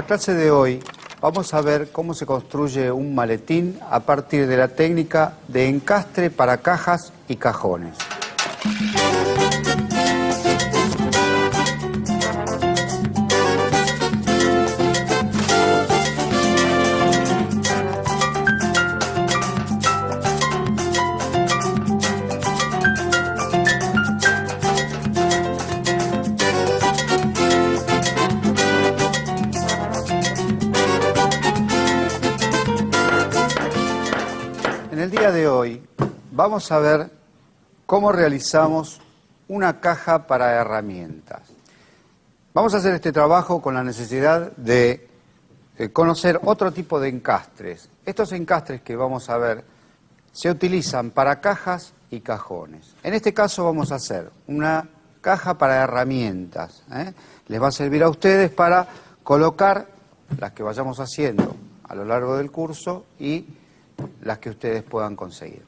la clase de hoy vamos a ver cómo se construye un maletín a partir de la técnica de encastre para cajas y cajones. En el día de hoy vamos a ver cómo realizamos una caja para herramientas. Vamos a hacer este trabajo con la necesidad de conocer otro tipo de encastres. Estos encastres que vamos a ver se utilizan para cajas y cajones. En este caso vamos a hacer una caja para herramientas. Les va a servir a ustedes para colocar las que vayamos haciendo a lo largo del curso y las que ustedes puedan conseguir.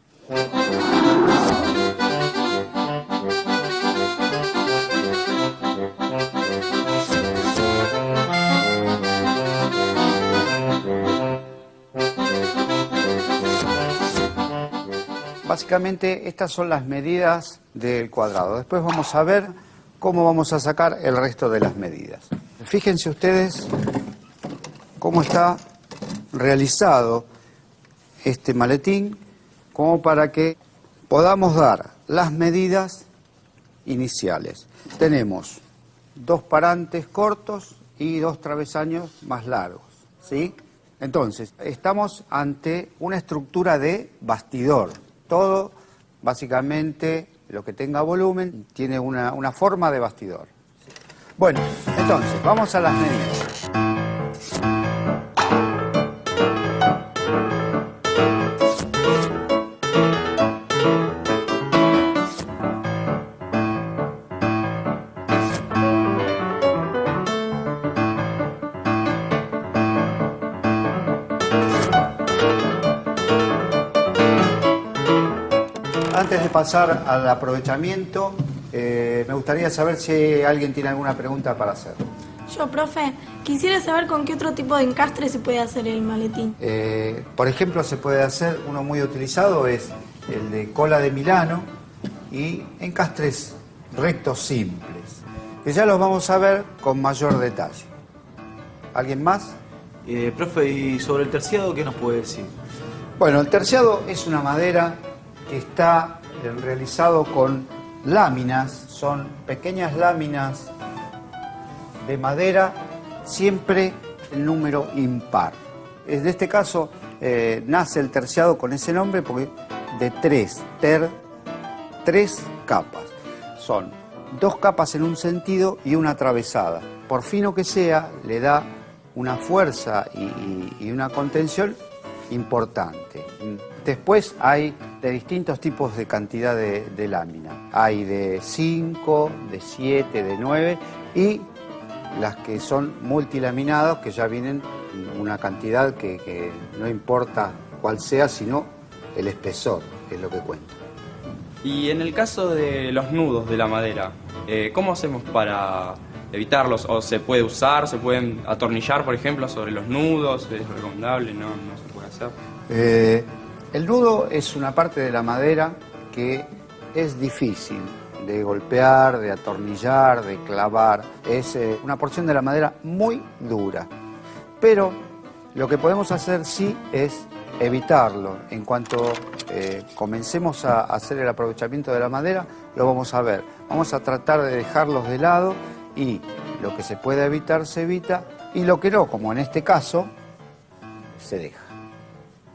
Básicamente estas son las medidas del cuadrado. Después vamos a ver cómo vamos a sacar el resto de las medidas. Fíjense ustedes cómo está realizado este maletín, como para que podamos dar las medidas iniciales. Tenemos dos parantes cortos y dos travesaños más largos, ¿sí? Entonces, estamos ante una estructura de bastidor. Todo, básicamente, lo que tenga volumen, tiene una forma de bastidor. Bueno, entonces, vamos a las medidas. Antes de pasar al aprovechamiento, me gustaría saber si alguien tiene alguna pregunta para hacer. Yo, profe, quisiera saber con qué otro tipo de encastre se puede hacer el maletín. Por ejemplo, se puede hacer, uno muy utilizado es el de cola de Milano y encastres rectos simples, que ya los vamos a ver con mayor detalle. ¿Alguien más? Profe, ¿y sobre el terciado qué nos puede decir? Bueno, el terciado es una madera que está realizado con láminas, son pequeñas láminas de madera, siempre el número impar. En este caso nace el terciado con ese nombre porque de tres capas. Son dos capas en un sentido y una atravesada. Por fino que sea, le da una fuerza y una contención importante. Después hay de distintos tipos de cantidad de lámina. Hay de 5, de 7, de 9 y las que son multilaminados, que ya vienen una cantidad que no importa cuál sea, sino el espesor, que es lo que cuenta. Y en el caso de los nudos de la madera, ¿cómo hacemos para evitarlos? ¿O se puede usar, se pueden atornillar, por ejemplo, sobre los nudos? ¿Es recomendable? No se puede hacer. El nudo es una parte de la madera que es difícil de golpear, de atornillar, de clavar. Es una porción de la madera muy dura. Pero lo que podemos hacer sí es evitarlo. En cuanto comencemos a hacer el aprovechamiento de la madera, lo vamos a ver. Vamos a tratar de dejarlos de lado y lo que se puede evitar se evita y lo que no, como en este caso, se deja.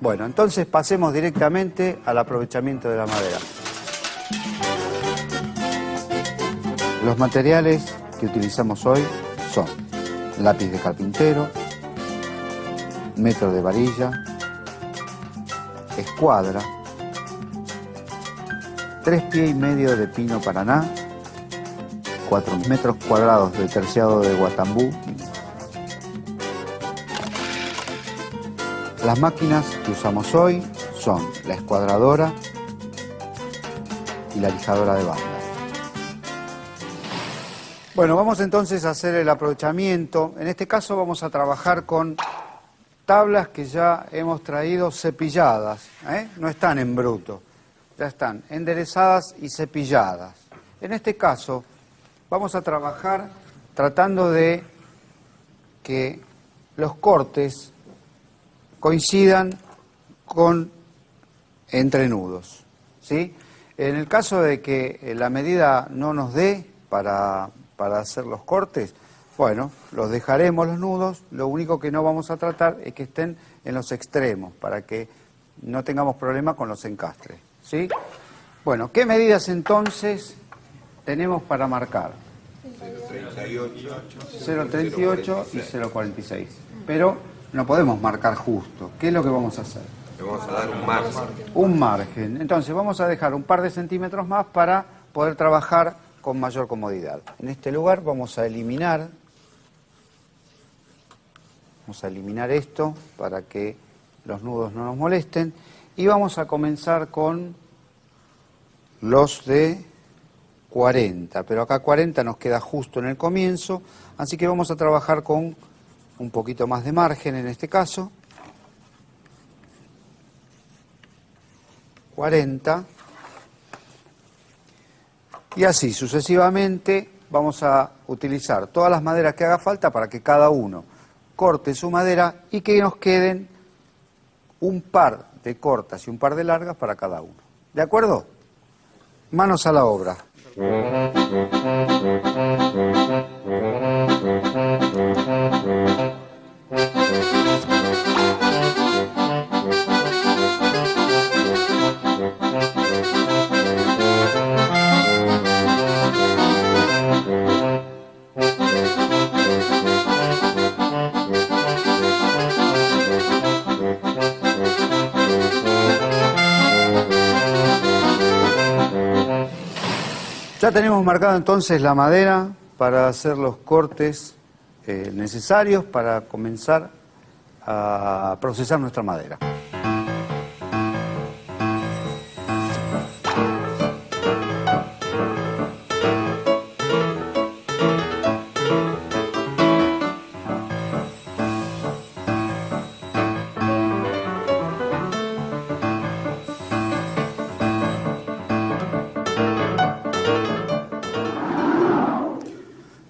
Bueno, entonces pasemos directamente al aprovechamiento de la madera. Los materiales que utilizamos hoy son lápiz de carpintero, metro de varilla, escuadra, 3,5 pies de pino paraná, 4 metros cuadrados de terciado de guatambú. Las máquinas que usamos hoy son la escuadradora y la lijadora de bandas. Bueno, vamos entonces a hacer el aprovechamiento. En este caso vamos a trabajar con tablas que ya hemos traído cepilladas, no están en bruto, ya están enderezadas y cepilladas. En este caso vamos a trabajar tratando de que los cortes coincidan con entrenudos, ¿sí? En el caso de que la medida no nos dé para hacer los cortes, bueno, los dejaremos los nudos, lo único que no vamos a tratar es que estén en los extremos para que no tengamos problema con los encastres, ¿sí? Bueno, ¿qué medidas entonces tenemos para marcar? 0,38 y 0,46. Pero no podemos marcar justo. ¿Qué es lo que vamos a hacer? Le vamos a dar un margen. Un margen. Entonces vamos a dejar un par de centímetros más para poder trabajar con mayor comodidad. En este lugar vamos a eliminar esto para que los nudos no nos molesten y vamos a comenzar con los de 40, pero acá 40 nos queda justo en el comienzo, así que vamos a trabajar con un poquito más de margen en este caso. 40. Y así sucesivamente vamos a utilizar todas las maderas que haga falta para que cada uno corte su madera y que nos queden un par de cortas y un par de largas para cada uno. ¿De acuerdo? Manos a la obra. Ya tenemos marcado entonces la madera para hacer los cortes necesarios para comenzar a procesar nuestra madera.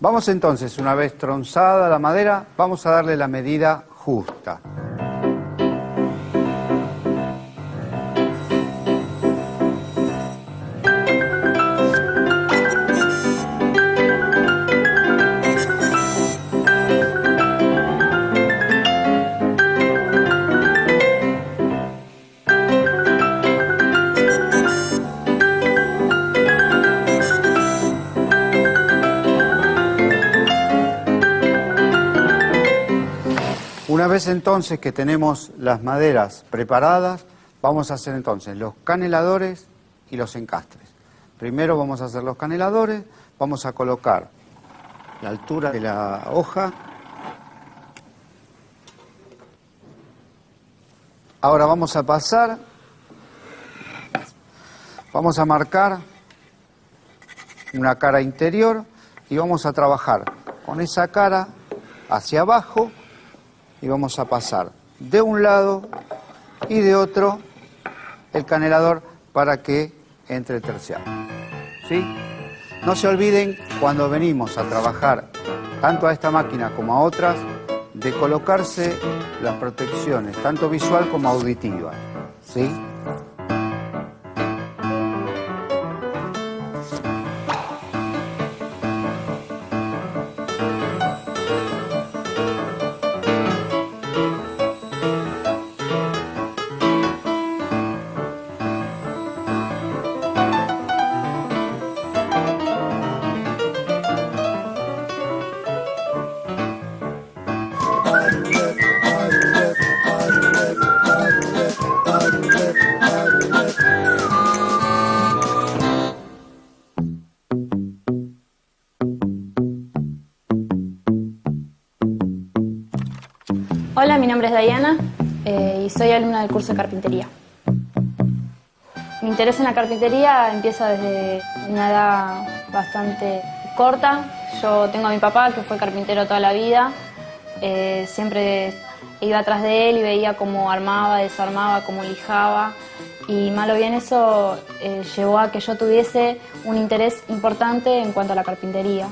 Vamos entonces, una vez tronzada la madera, vamos a darle la medida justa. Una vez entonces que tenemos las maderas preparadas, vamos a hacer entonces los caneladores y los encastres. Primero vamos a hacer los caneladores, vamos a colocar la altura de la hoja. Ahora vamos a pasar, vamos a marcar una cara interior y vamos a trabajar con esa cara hacia abajo. Y vamos a pasar de un lado y de otro el canelador para que entre terciado. ¿Sí? No se olviden cuando venimos a trabajar tanto a esta máquina como a otras de colocarse las protecciones, tanto visual como auditiva. ¿Sí? Hola, mi nombre es Diana y soy alumna del curso de carpintería. Mi interés en la carpintería empieza desde una edad bastante corta. Yo tengo a mi papá, que fue carpintero toda la vida. Siempre iba atrás de él y veía cómo armaba, desarmaba, cómo lijaba. Y mal o bien eso llevó a que yo tuviese un interés importante en cuanto a la carpintería.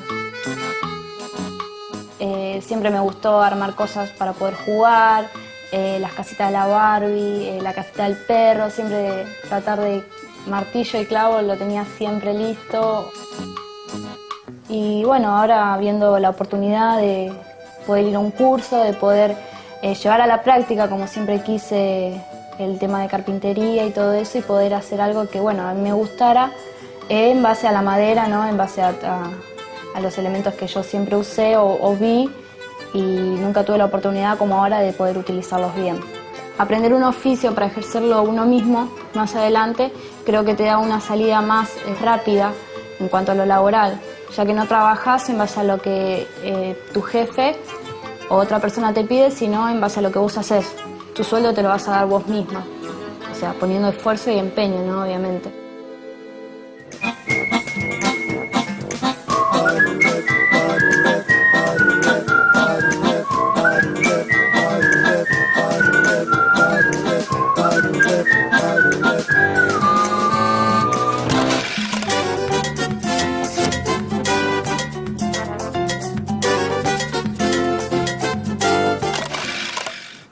Siempre me gustó armar cosas para poder jugar, las casitas de la Barbie, la casita del perro, siempre tratar de martillo y clavo lo tenía siempre listo. Y bueno, ahora viendo la oportunidad de poder ir a un curso, de poder llevar a la práctica, como siempre quise, el tema de carpintería y todo eso, y poder hacer algo que, bueno, a mí me gustara en base a la madera, ¿no? En base a los elementos que yo siempre usé o vi, y nunca tuve la oportunidad como ahora de poder utilizarlos bien. Aprender un oficio para ejercerlo uno mismo más adelante creo que te da una salida más rápida en cuanto a lo laboral, ya que no trabajas en base a lo que tu jefe o otra persona te pide, sino en base a lo que vos haces. Tu sueldo te lo vas a dar vos misma, o sea, poniendo esfuerzo y empeño, ¿no? Obviamente.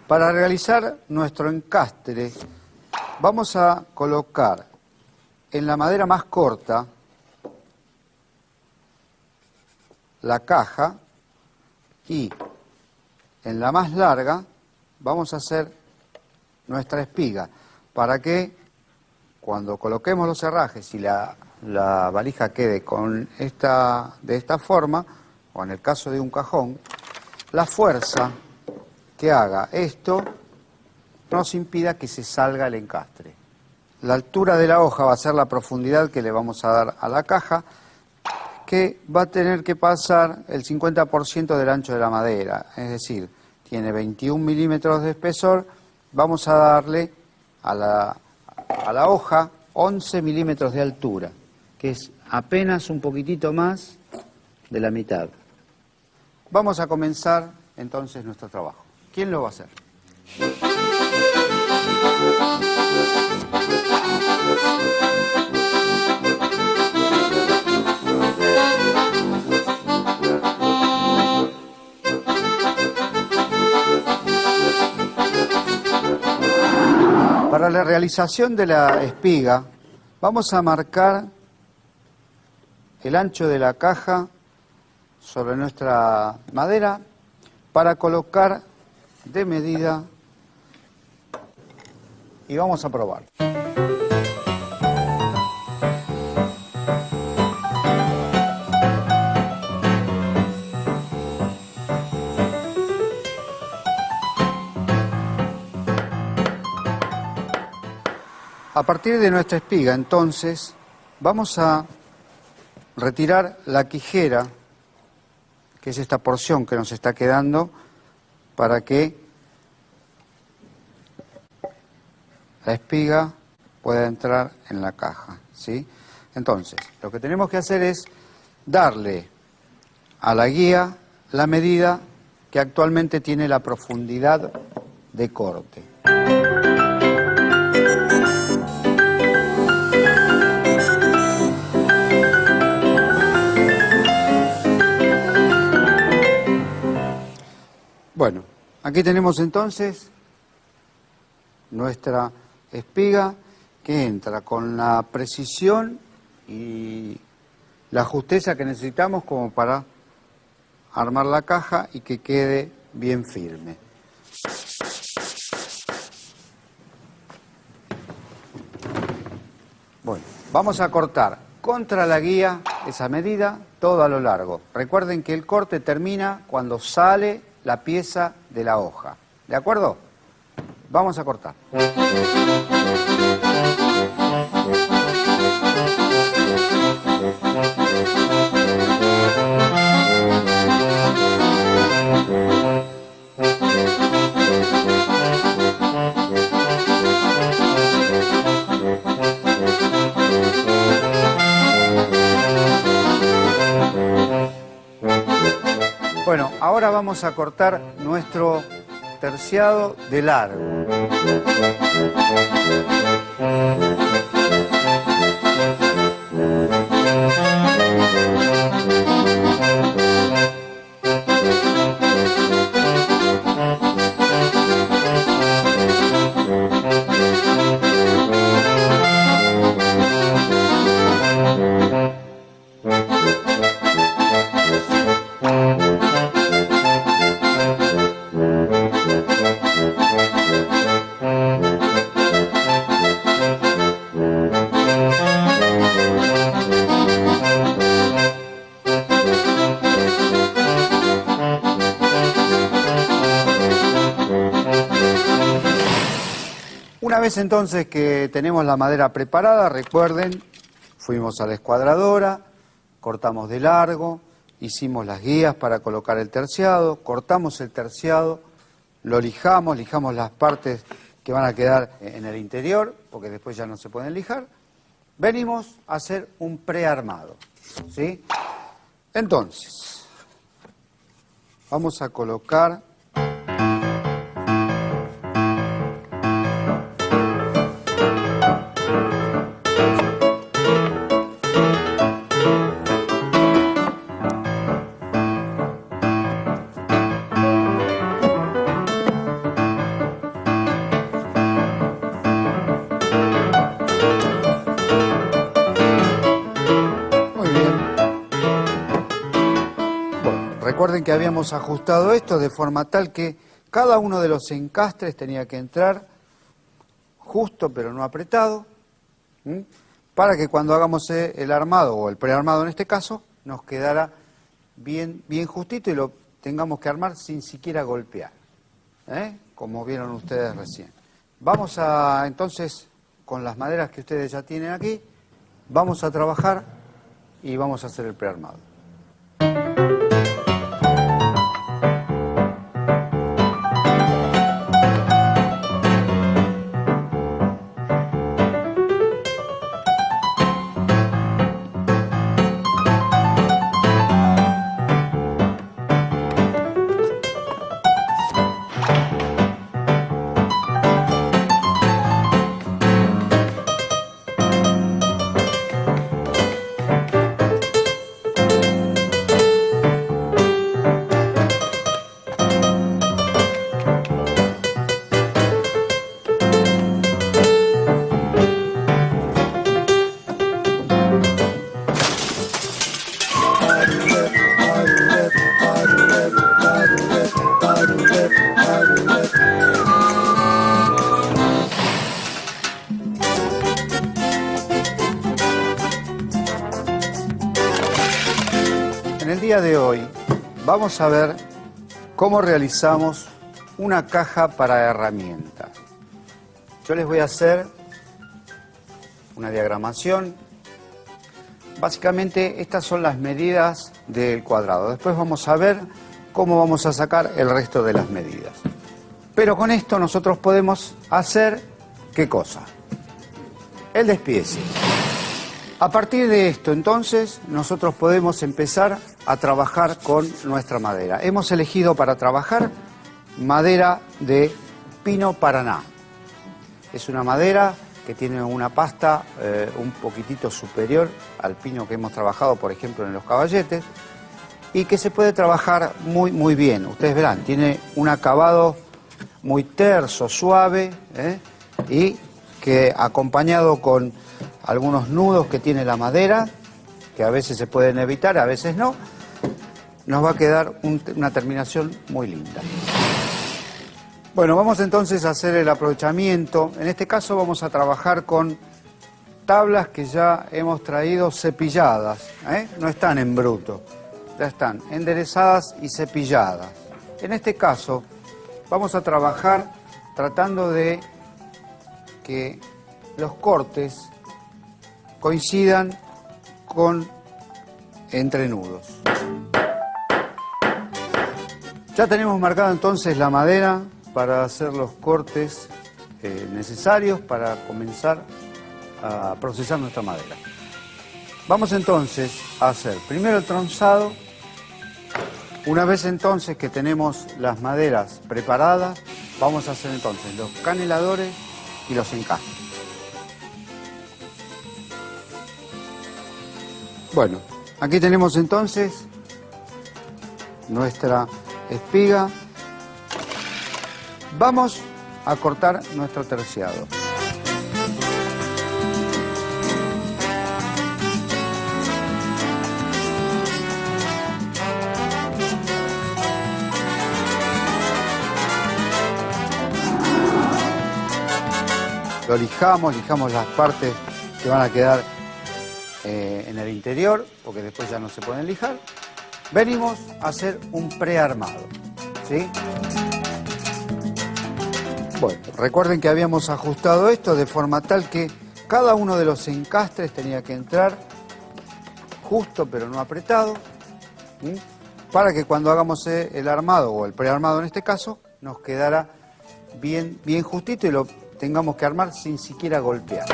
Para realizar nuestro encastre vamos a colocar en la madera más corta la caja y en la más larga vamos a hacer nuestra espiga para que cuando coloquemos los herrajes y la valija quede de esta forma, o en el caso de un cajón, la fuerza que haga esto nos impida que se salga el encastre. La altura de la hoja va a ser la profundidad que le vamos a dar a la caja, que va a tener que pasar el 50% del ancho de la madera, es decir, tiene 21 milímetros de espesor, vamos a darle a la hoja 11 milímetros de altura, que es apenas un poquitito más de la mitad. Vamos a comenzar entonces nuestro trabajo. ¿Quién lo va a hacer? Para la realización de la espiga, vamos a marcar el ancho de la caja sobre nuestra madera para colocar de medida y vamos a probar. A partir de nuestra espiga, entonces, vamos a retirar la quijera, que es esta porción que nos está quedando, para que la espiga pueda entrar en la caja, ¿sí? Entonces, lo que tenemos que hacer es darle a la guía la medida que actualmente tiene la profundidad de corte. Bueno, aquí tenemos entonces nuestra espiga que entra con la precisión y la justeza que necesitamos como para armar la caja y que quede bien firme. Bueno, vamos a cortar contra la guía esa medida todo a lo largo. Recuerden que el corte termina cuando sale la pieza de la hoja. ¿De acuerdo? Vamos a cortar. Ahora vamos a cortar nuestro terciado de largo. Una vez entonces que tenemos la madera preparada, recuerden, fuimos a la escuadradora, cortamos de largo, hicimos las guías para colocar el terciado, cortamos el terciado, lo lijamos las partes que van a quedar en el interior, porque después ya no se pueden lijar. Venimos a hacer un prearmado, ¿sí? Entonces, vamos a colocar recuerden que habíamos ajustado esto de forma tal que cada uno de los encastres tenía que entrar justo pero no apretado, para que cuando hagamos el armado o el prearmado en este caso nos quedara bien justito y lo tengamos que armar sin siquiera golpear, como vieron ustedes recién. Vamos a entonces, con las maderas que ustedes ya tienen aquí, vamos a trabajar y vamos a hacer el prearmado. En el día de hoy vamos a ver cómo realizamos una caja para herramientas. Yo les voy a hacer una diagramación. Básicamente estas son las medidas del cuadrado. Después vamos a ver cómo vamos a sacar el resto de las medidas. Pero con esto nosotros podemos hacer, ¿qué cosa? El despiece. A partir de esto, entonces, nosotros podemos empezar a trabajar con nuestra madera. Hemos elegido para trabajar madera de pino Paraná. Es una madera que tiene una pasta un poquitito superior al pino que hemos trabajado, por ejemplo, en los caballetes, y que se puede trabajar muy bien. Ustedes verán, tiene un acabado muy terso, suave, y que acompañado con algunos nudos que tiene la madera, que a veces se pueden evitar, a veces no, nos va a quedar una terminación muy linda. Bueno, vamos entonces a hacer el aprovechamiento. En este caso vamos a trabajar con tablas que ya hemos traído cepilladas, no están en bruto, ya están enderezadas y cepilladas. En este caso vamos a trabajar tratando de que los cortes coincidan con entrenudos. Ya tenemos marcada entonces la madera para hacer los cortes necesarios para comenzar a procesar nuestra madera. Vamos entonces a hacer primero el tronzado Una vez entonces que tenemos las maderas preparadas, vamos a hacer entonces los caneladores y los encastres. Bueno, aquí tenemos entonces nuestra espiga. Vamos a cortar nuestro terciado. Lo lijamos las partes que van a quedar en el interior, porque después ya no se pueden lijar. Venimos a hacer un prearmado, ¿sí? Bueno, recuerden que habíamos ajustado esto de forma tal que cada uno de los encastres tenía que entrar justo pero no apretado, ¿sí? Para que cuando hagamos el armado, o el prearmado en este caso, nos quedara bien justito y lo tengamos que armar sin siquiera golpear.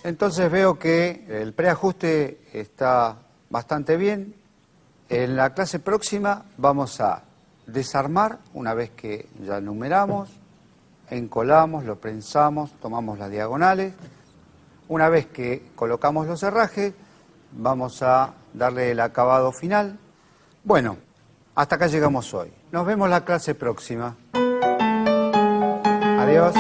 Entonces veo que el preajuste está bastante bien. En la clase próxima vamos a desarmar una vez que ya numeramos, encolamos, lo prensamos, tomamos las diagonales. Una vez que colocamos los herrajes, vamos a darle el acabado final. Bueno, hasta acá llegamos hoy. Nos vemos la clase próxima. Adiós.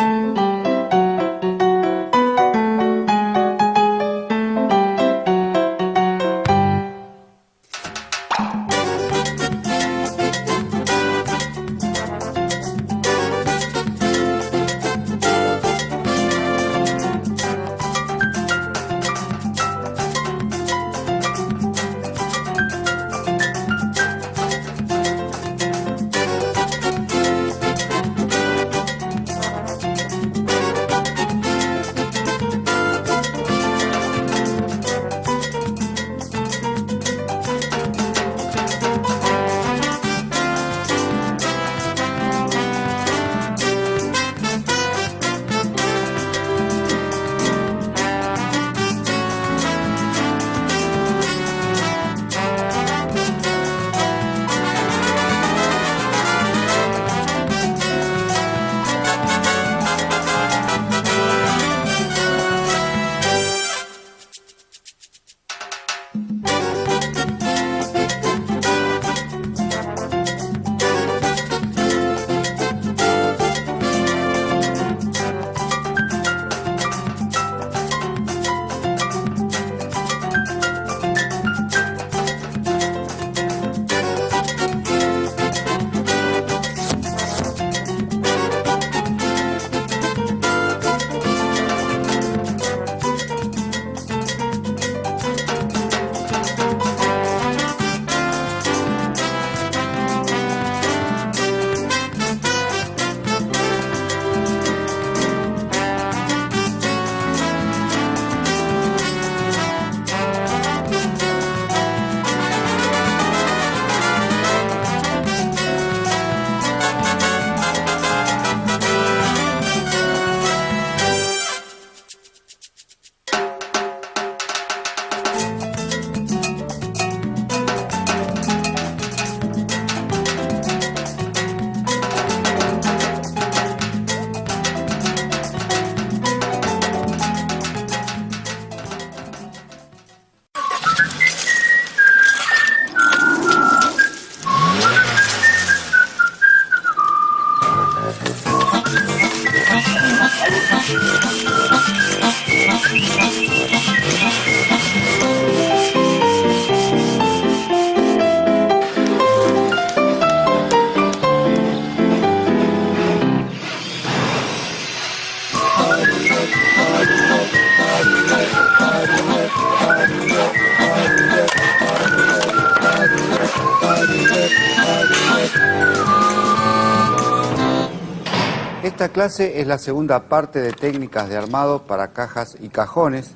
Esta clase es la segunda parte de técnicas de armado para cajas y cajones,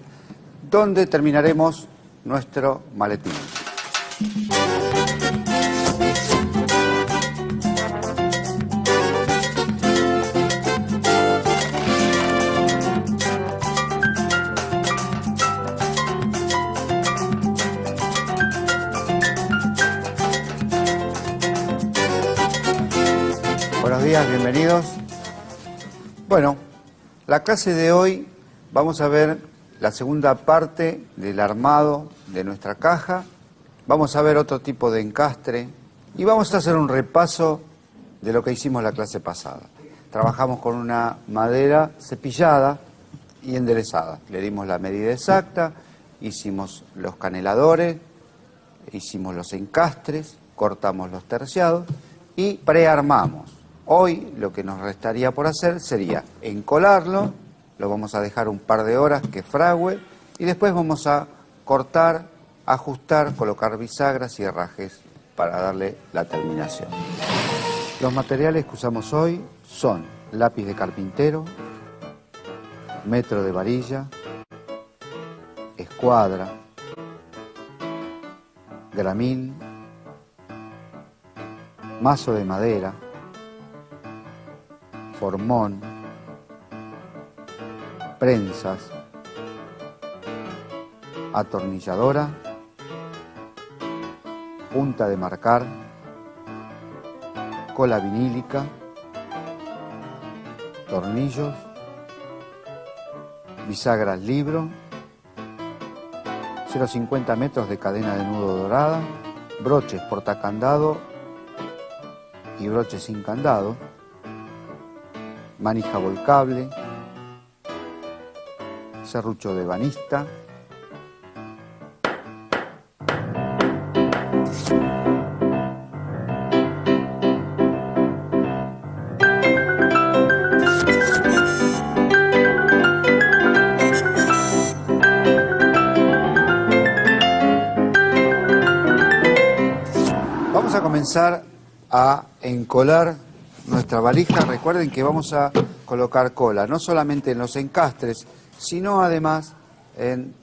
donde terminaremos nuestro maletín. días, bienvenidos. Bueno, la clase de hoy vamos a ver la segunda parte del armado de nuestra caja. Vamos a ver otro tipo de encastre y vamos a hacer un repaso de lo que hicimos la clase pasada. Trabajamos con una madera cepillada y enderezada. Le dimos la medida exacta, hicimos los caneladores, hicimos los encastres, cortamos los terciados y prearmamos. Hoy lo que nos restaría por hacer sería encolarlo, lo vamos a dejar un par de horas que frague y después vamos a cortar, ajustar, colocar bisagras y herrajes para darle la terminación. Los materiales que usamos hoy son lápiz de carpintero, metro de varilla, escuadra, gramil, mazo de madera, formón, prensas, atornilladora, punta de marcar, cola vinílica, tornillos, bisagras libro, 0,50 metros de cadena de nudo dorada, broches portacandado y broches sin candado, manija volcable, serrucho de banista, vamos a comenzar a encolar nuestra valija. Recuerden que vamos a colocar cola, no solamente en los encastres, sino además en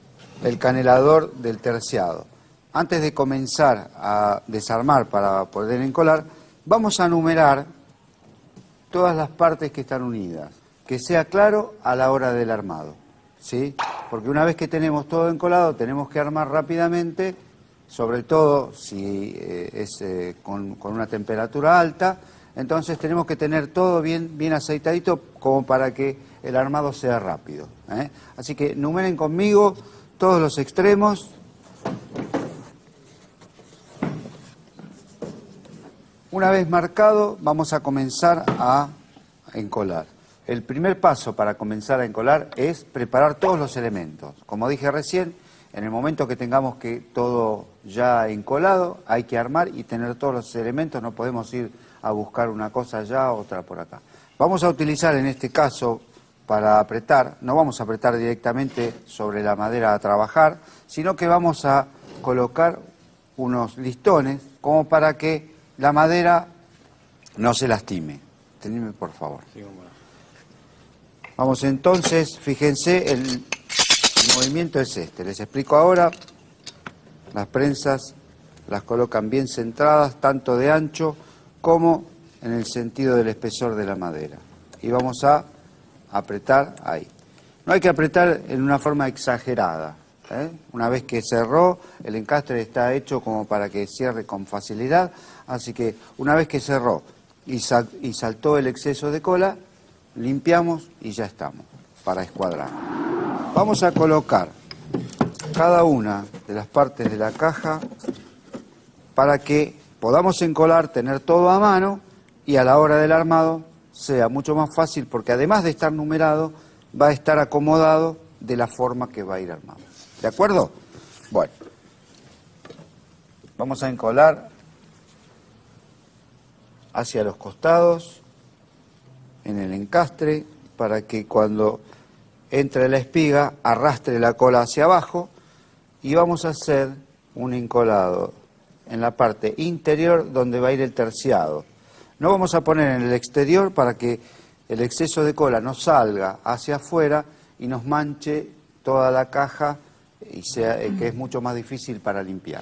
el canelador del terciado. Antes de comenzar a desarmar para poder encolar, vamos a numerar todas las partes que están unidas, que sea claro a la hora del armado, ¿sí? Porque una vez que tenemos todo encolado, tenemos que armar rápidamente, sobre todo si es con una temperatura alta. Entonces tenemos que tener todo bien aceitadito como para que el armado sea rápido, ¿eh? Así que numeren conmigo todos los extremos. Una vez marcado, vamos a comenzar a encolar. El primer paso para comenzar a encolar es preparar todos los elementos. Como dije recién, en el momento que tengamos que todo ya encolado, hay que armar y tener todos los elementos, no podemos ir a buscar una cosa allá, otra por acá. Vamos a utilizar en este caso para apretar, no vamos a apretar directamente sobre la madera a trabajar, sino que vamos a colocar unos listones como para que la madera no se lastime. Tenedme por favor. Vamos entonces, fíjense, el movimiento es este. Les explico ahora. Las prensas las colocan bien centradas, tanto de ancho como en el sentido del espesor de la madera. Y vamos a apretar ahí. No hay que apretar en una forma exagerada, ¿eh? Una vez que cerró, el encastre está hecho como para que cierre con facilidad. Así que una vez que cerró y saltó el exceso de cola, limpiamos y ya estamos para escuadrar. Vamos a colocar cada una de las partes de la caja para que podamos encolar, tener todo a mano y a la hora del armado sea mucho más fácil, porque además de estar numerado, va a estar acomodado de la forma que va a ir armado. ¿De acuerdo? Bueno, vamos a encolar hacia los costados en el encastre para que cuando entre la espiga arrastre la cola hacia abajo, y vamos a hacer un encolado en la parte interior donde va a ir el terciado. No vamos a poner en el exterior para que el exceso de cola no salga hacia afuera y nos manche toda la caja y sea que es mucho más difícil para limpiar.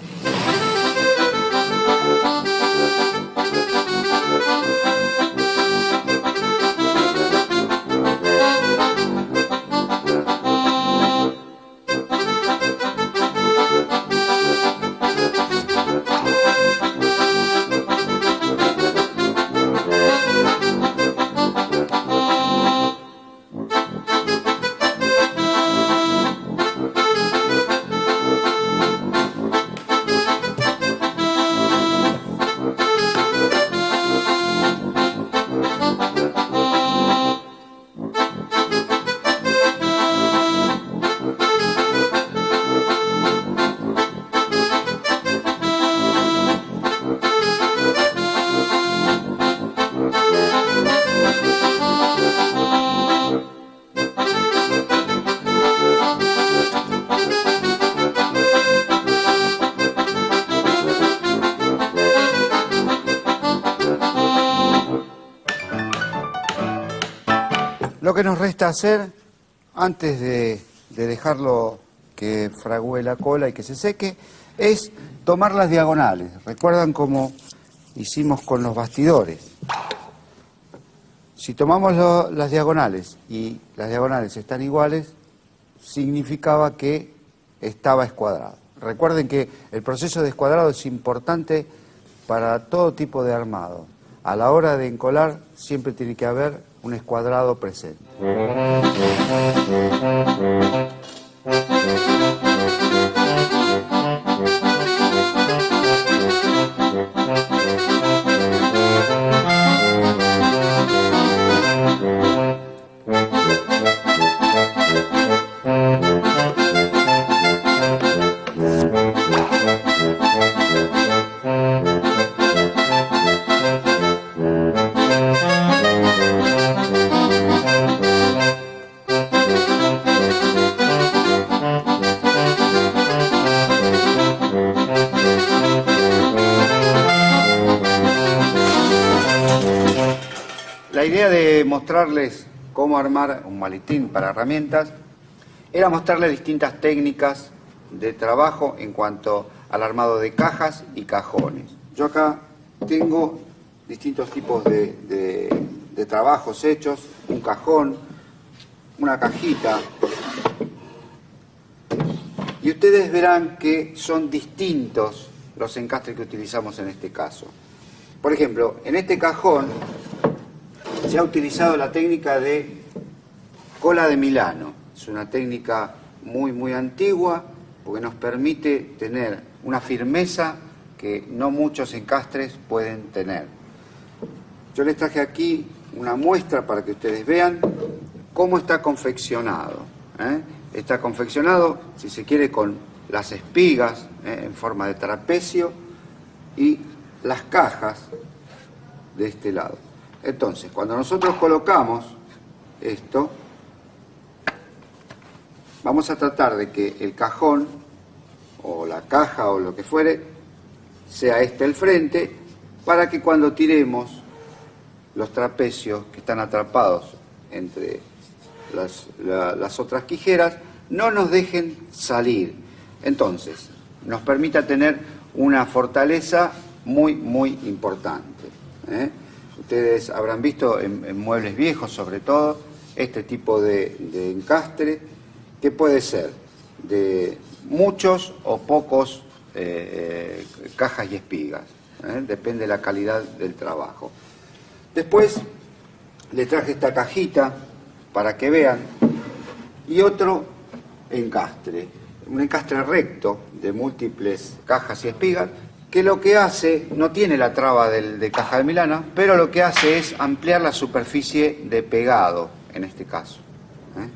que nos resta hacer, antes de dejarlo que fragüe la cola y que se seque, es tomar las diagonales. ¿Recuerdan cómo hicimos con los bastidores? Si tomamos las diagonales y las diagonales están iguales, significaba que estaba escuadrado. Recuerden que el proceso de escuadrado es importante para todo tipo de armado. A la hora de encolar siempre tiene que haber un escuadrado presente. La idea de mostrarles cómo armar un maletín para herramientas era mostrarles distintas técnicas de trabajo en cuanto al armado de cajas y cajones. Yo acá tengo distintos tipos de trabajos hechos, un cajón, una cajita, y ustedes verán que son distintos los encastres que utilizamos en este caso. Por ejemplo, en este cajón se ha utilizado la técnica de cola de Milano. Es una técnica muy antigua porque nos permite tener una firmeza que no muchos encastres pueden tener. Yo les traje aquí una muestra para que ustedes vean cómo está confeccionado. Está confeccionado, si se quiere, con las espigas en forma de trapecio y las cajas de este lado. Entonces, cuando nosotros colocamos esto, vamos a tratar de que el cajón o la caja o lo que fuere sea este el frente, para que cuando tiremos los trapecios que están atrapados entre las otras quijeras no nos dejen salir. Entonces, nos permita tener una fortaleza muy importante. Ustedes habrán visto en muebles viejos, sobre todo, este tipo de encastre, que puede ser de muchos o pocos cajas y espigas. Depende de la calidad del trabajo. Después les traje esta cajita para que vean, y otro encastre, un encastre recto de múltiples cajas y espigas, que lo que hace, no tiene la traba de caja de Milano, pero lo que hace es ampliar la superficie de pegado, en este caso.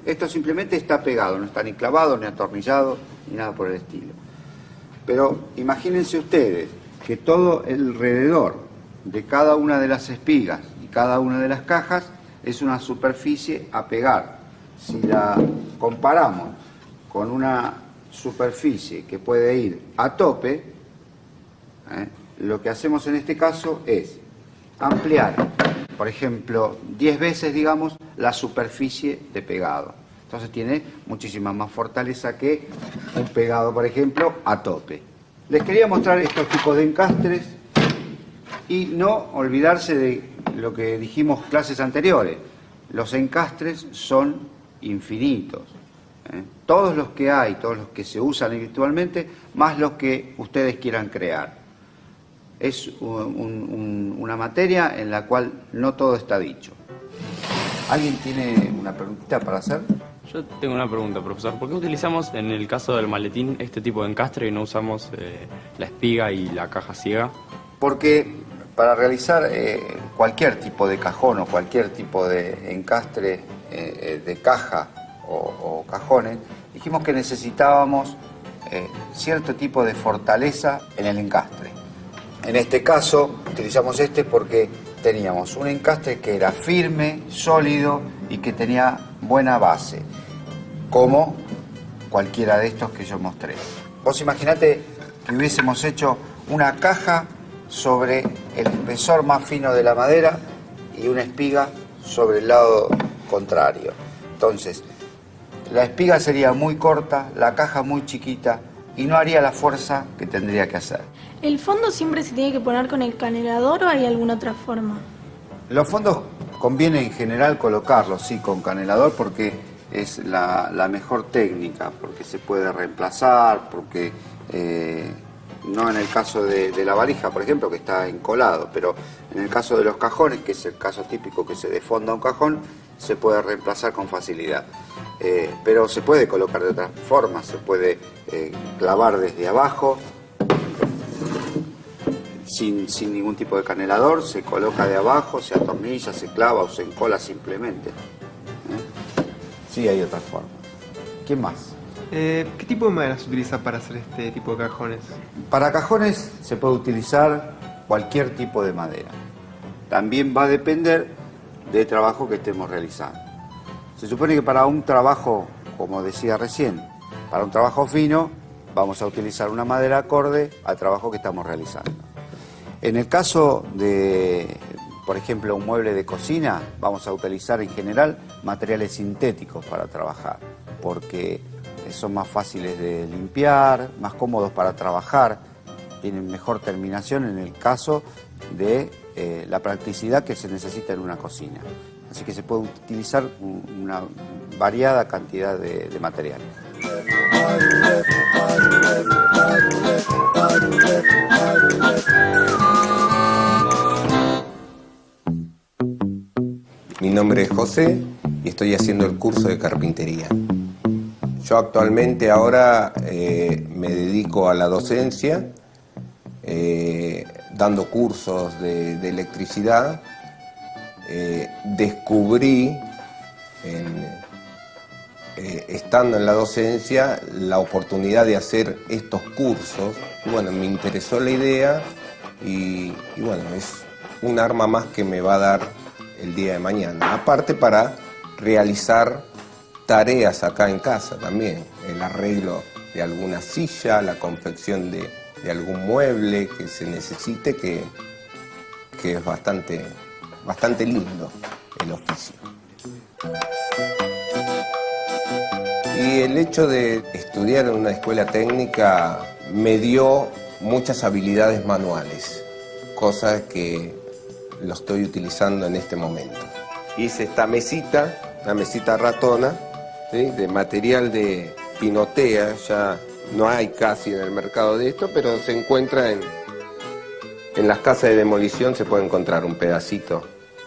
Esto simplemente está pegado, no está ni clavado, ni atornillado, ni nada por el estilo. Pero imagínense ustedes que todo alrededor de cada una de las espigas y cada una de las cajas es una superficie a pegar. Si la comparamos con una superficie que puede ir a tope, lo que hacemos en este caso es ampliar, por ejemplo, 10 veces, digamos, la superficie de pegado. Entonces tiene muchísima más fortaleza que un pegado, por ejemplo, a tope. Les quería mostrar estos tipos de encastres y no olvidarse de lo que dijimos clases anteriores. Los encastres son infinitos. Todos los que hay, todos los que se usan habitualmente, más los que ustedes quieran crear. Es una materia en la cual no todo está dicho. ¿Alguien tiene una preguntita para hacer? Yo tengo una pregunta, profesor. ¿Por qué utilizamos en el caso del maletín este tipo de encastre y no usamos la espiga y la caja ciega? Porque para realizar cualquier tipo de cajón o cualquier tipo de encastre de caja o cajones, dijimos que necesitábamos cierto tipo de fortaleza en el encastre. En este caso utilizamos este porque teníamos un encastre que era firme, sólido y que tenía buena base, como cualquiera de estos que yo mostré. Vos imaginate que hubiésemos hecho una caja sobre el espesor más fino de la madera y una espiga sobre el lado contrario. Entonces, la espiga sería muy corta, la caja muy chiquita y no haría la fuerza que tendría que hacer. ¿El fondo siempre se tiene que poner con el canelador o hay alguna otra forma? Los fondos conviene en general colocarlos, sí, con canelador porque es la mejor técnica, porque se puede reemplazar, porque no en el caso de la valija, por ejemplo, que está encolado, pero en el caso de los cajones, que es el caso típico que se defonda un cajón, se puede reemplazar con facilidad. Pero se puede colocar de otras formas, se puede clavar desde abajo, sin ningún tipo de canelador, se coloca de abajo, se atornilla, se clava o se encola simplemente. Sí, hay otras formas. ¿Quién más? ¿Qué tipo de madera se utiliza para hacer este tipo de cajones? Para cajones se puede utilizar cualquier tipo de madera. También va a depender del trabajo que estemos realizando. Se supone que para un trabajo, como decía recién, para un trabajo fino, vamos a utilizar una madera acorde al trabajo que estamos realizando. En el caso de, por ejemplo, un mueble de cocina, vamos a utilizar en general materiales sintéticos para trabajar, porque son más fáciles de limpiar, más cómodos para trabajar, tienen mejor terminación en el caso de la practicidad que se necesita en una cocina. Así que se puede utilizar una variada cantidad de materiales. Mi nombre es José y estoy haciendo el curso de carpintería. Yo actualmente ahora me dedico a la docencia, dando cursos de electricidad. Descubrí, estando en la docencia, la oportunidad de hacer estos cursos. Y bueno, me interesó la idea y bueno, es un arma más que me va a dar el día de mañana. Aparte para realizar tareas acá en casa también, el arreglo de alguna silla, la confección de algún mueble que se necesite, que es bastante lindo el oficio. Y el hecho de estudiar en una escuela técnica me dio muchas habilidades manuales, cosas que lo estoy utilizando en este momento. Hice esta mesita, una mesita ratona, ¿sí?, de material de pinotea. Ya no hay casi en el mercado de esto, pero se encuentra en las casas de demolición, se puede encontrar un pedacito.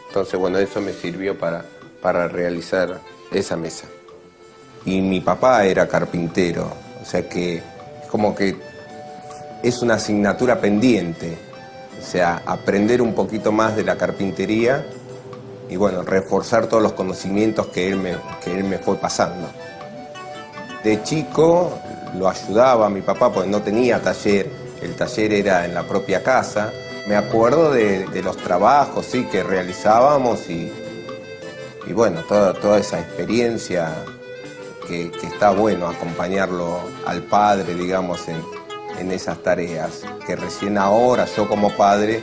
Entonces, bueno, eso me sirvió para realizar esa mesa. Y mi papá era carpintero, o sea que como que es una asignatura pendiente, o sea, aprender un poquito más de la carpintería y bueno, reforzar todos los conocimientos que él me fue pasando. De chico lo ayudaba a mi papá porque no tenía taller, el taller era en la propia casa. Me acuerdo de los trabajos, sí, que realizábamos y bueno, toda esa experiencia que está bueno acompañarlo al padre, digamos, en esas tareas, que recién ahora yo como padre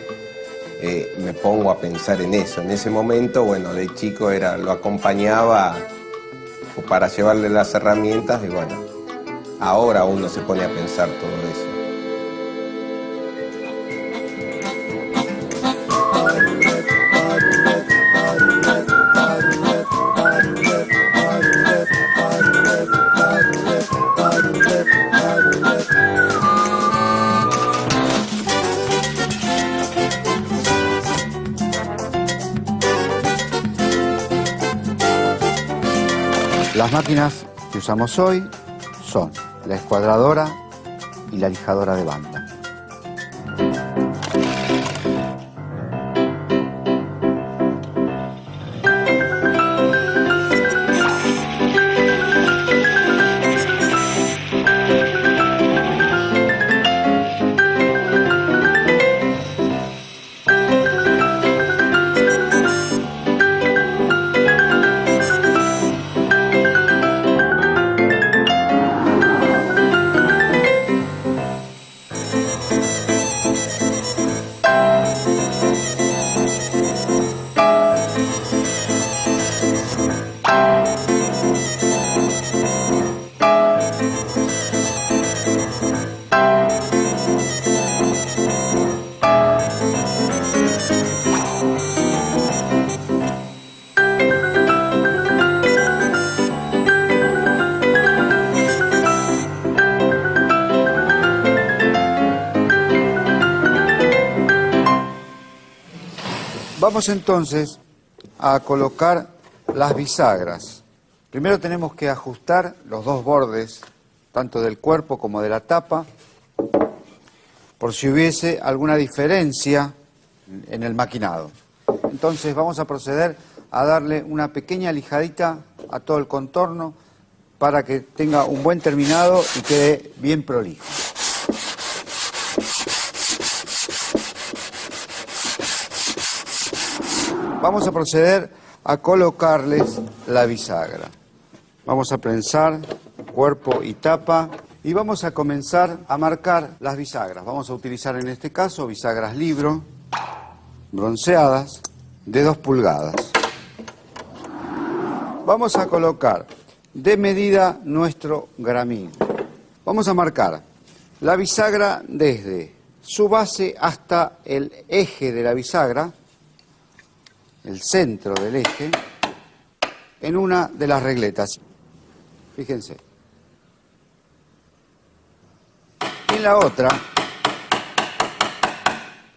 me pongo a pensar en eso. En ese momento, bueno, de chico lo acompañaba para llevarle las herramientas y bueno, ahora uno se pone a pensar todo eso. Las máquinas que usamos hoy son la escuadradora y la lijadora de banda. Vamos entonces a colocar las bisagras. Primero tenemos que ajustar los dos bordes, tanto del cuerpo como de la tapa, por si hubiese alguna diferencia en el maquinado. Entonces vamos a proceder a darle una pequeña lijadita a todo el contorno para que tenga un buen terminado y quede bien prolijo. Vamos a proceder a colocarles la bisagra. Vamos a prensar cuerpo y tapa y vamos a comenzar a marcar las bisagras. Vamos a utilizar en este caso bisagras libro, bronceadas, de 2 pulgadas. Vamos a colocar de medida nuestro gramín. Vamos a marcar la bisagra desde su base hasta el eje de la bisagra, el centro del eje, en una de las regletas. Fíjense. Y en la otra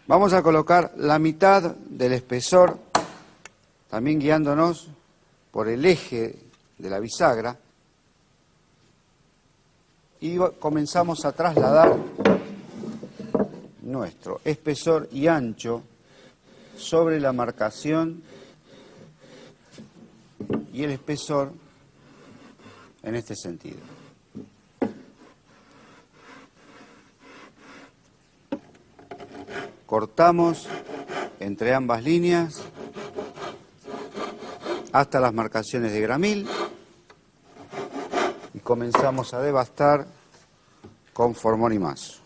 vamos a colocar la mitad del espesor, también guiándonos por el eje de la bisagra, y comenzamos a trasladar nuestro espesor y ancho sobre la marcación y el espesor en este sentido. Cortamos entre ambas líneas hasta las marcaciones de gramil y comenzamos a devastar con formón y mazo.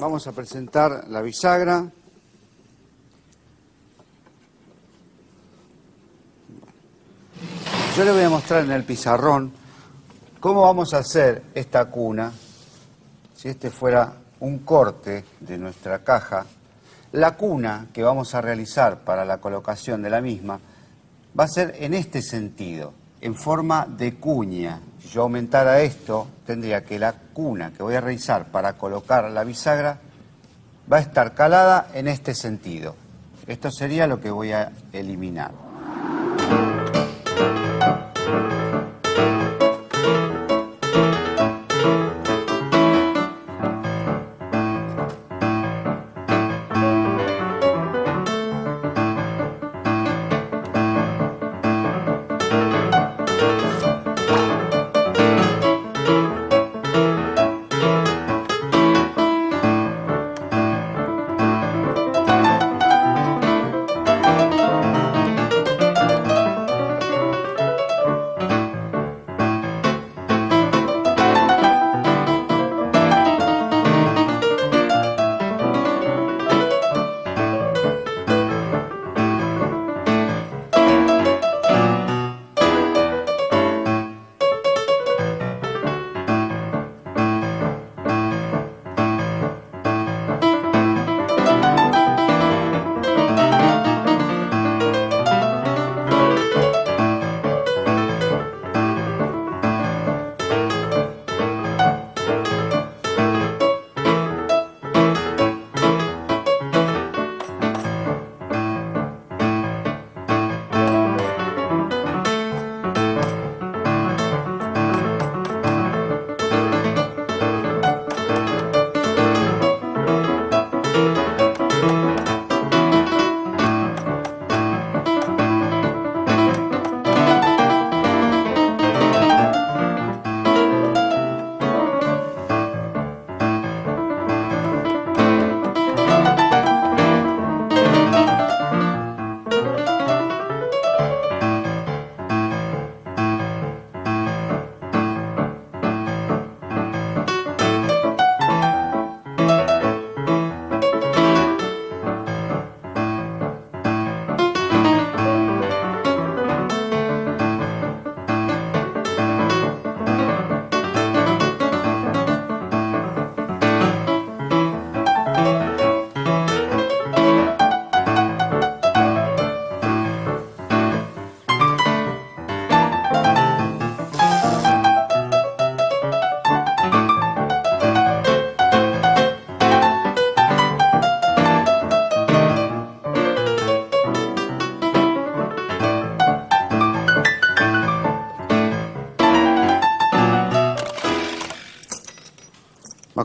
Vamos a presentar la bisagra. Yo le voy a mostrar en el pizarrón cómo vamos a hacer esta cuna. Si este fuera un corte de nuestra caja, la cuna que vamos a realizar para la colocación de la misma va a ser en este sentido, en forma de cuña. Si yo aumentara esto, tendría que la cuna que voy a realizar para colocar la bisagra va a estar calada en este sentido. Esto sería lo que voy a eliminar.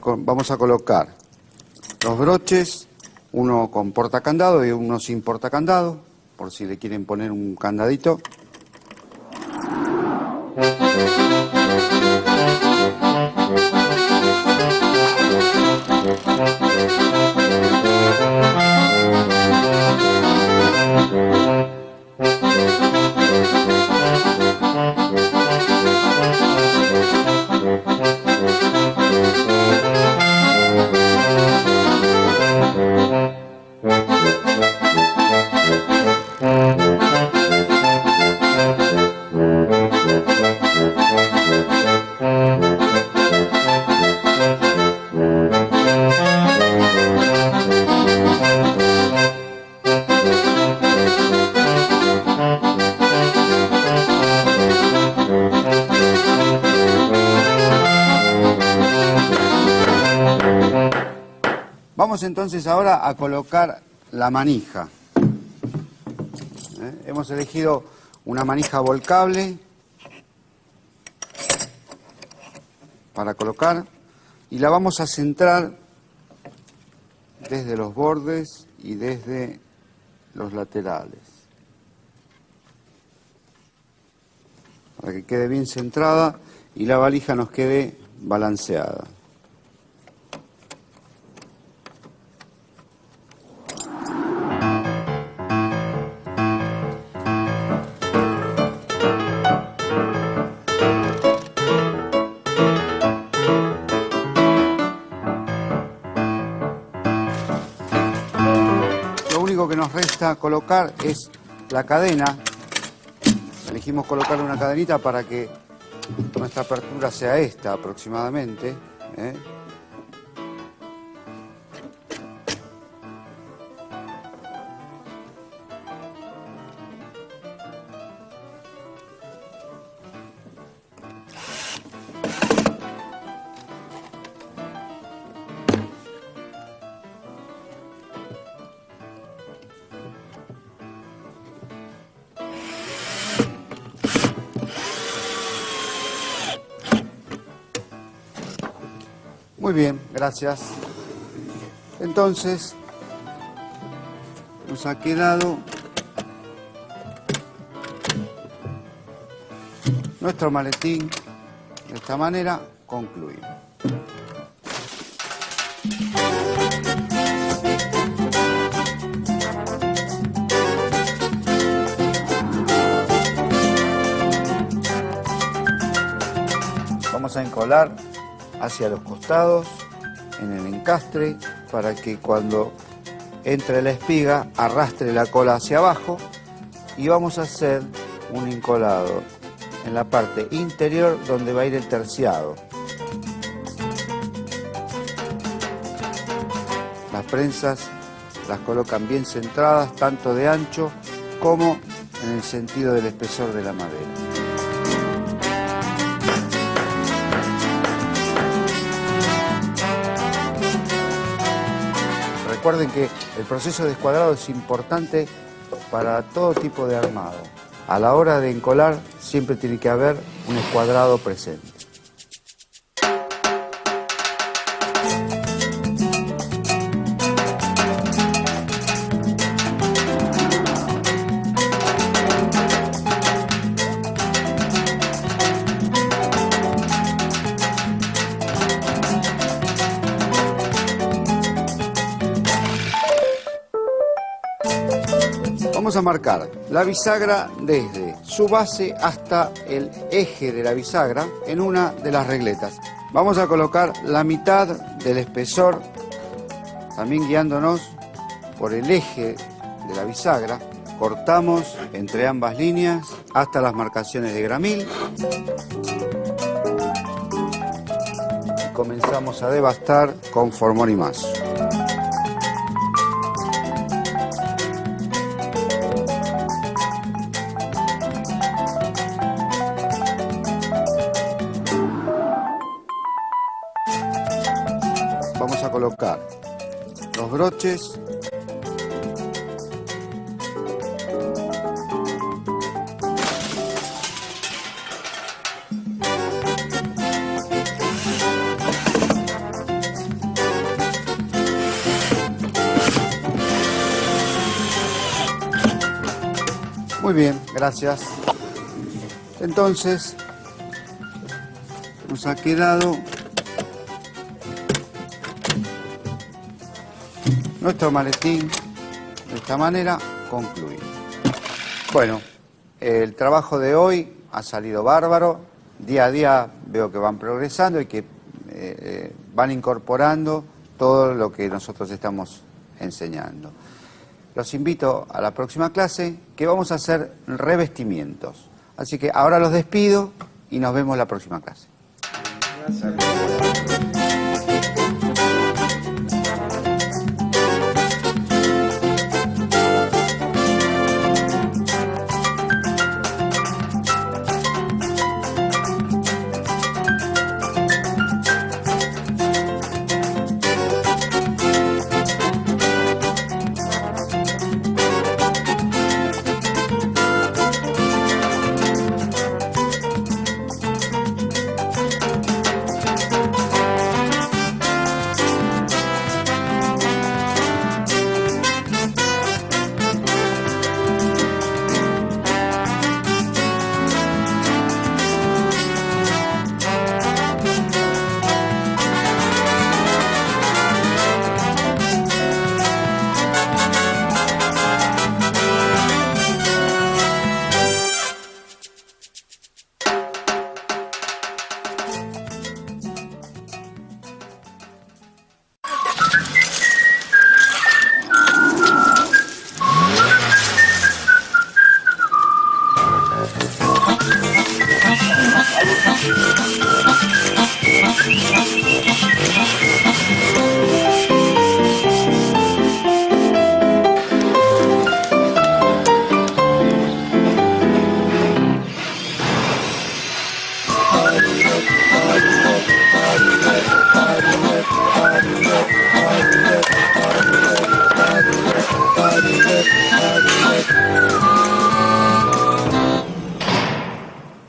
Vamos a colocar los broches, uno con portacandado y uno sin portacandado, por si le quieren poner un candadito. Vamos entonces ahora a colocar la manija. Hemos elegido una manija volcable para colocar y la vamos a centrar desde los bordes y desde los laterales para que quede bien centrada y la valija nos quede balanceada. Lo único que nos resta colocar es la cadena. Elegimos colocar una cadenita para que nuestra apertura sea esta aproximadamente, ¿eh? Muy bien, gracias. Entonces, nos ha quedado nuestro maletín de esta manera concluido. Vamos a encolar hacia los costados en el encastre para que cuando entre la espiga arrastre la cola hacia abajo, y vamos a hacer un encolado en la parte interior donde va a ir el terciado. Las prensas las colocan bien centradas tanto de ancho como en el sentido del espesor de la madera. Recuerden que el proceso de escuadrado es importante para todo tipo de armado. A la hora de encolar siempre tiene que haber un escuadrado presente. Vamos a marcar la bisagra desde su base hasta el eje de la bisagra en una de las regletas. Vamos a colocar la mitad del espesor, también guiándonos por el eje de la bisagra. Cortamos entre ambas líneas hasta las marcaciones de gramil. Y comenzamos a devastar con formón y mazo. Vamos a colocar los broches Muy bien, gracias. Entonces, nos ha quedado nuestro maletín de esta manera concluido. Bueno, el trabajo de hoy ha salido bárbaro. Día a día veo que van progresando y que van incorporando todo lo que nosotros estamos enseñando. Los invito a la próxima clase, que vamos a hacer revestimientos. Así que ahora los despido y nos vemos la próxima clase.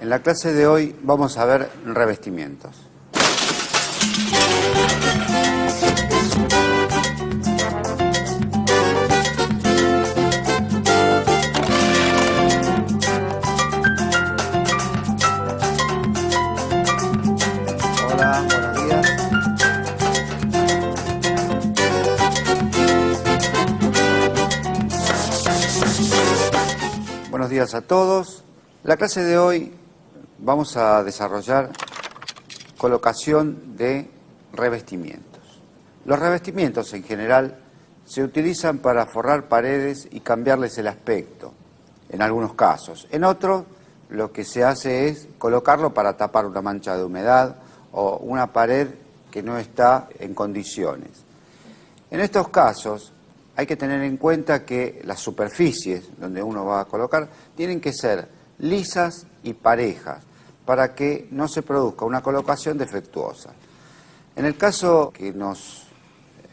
En la clase de hoy vamos a ver revestimientos. Hola, buenos días. Buenos días a todos. La clase de hoy vamos a desarrollar colocación de revestimientos. Los revestimientos en general se utilizan para forrar paredes y cambiarles el aspecto, en algunos casos. En otros, lo que se hace es colocarlo para tapar una mancha de humedad o una pared que no está en condiciones. En estos casos, hay que tener en cuenta que las superficies donde uno va a colocar tienen que ser lisas y parejas, para que no se produzca una colocación defectuosa. En el caso que nos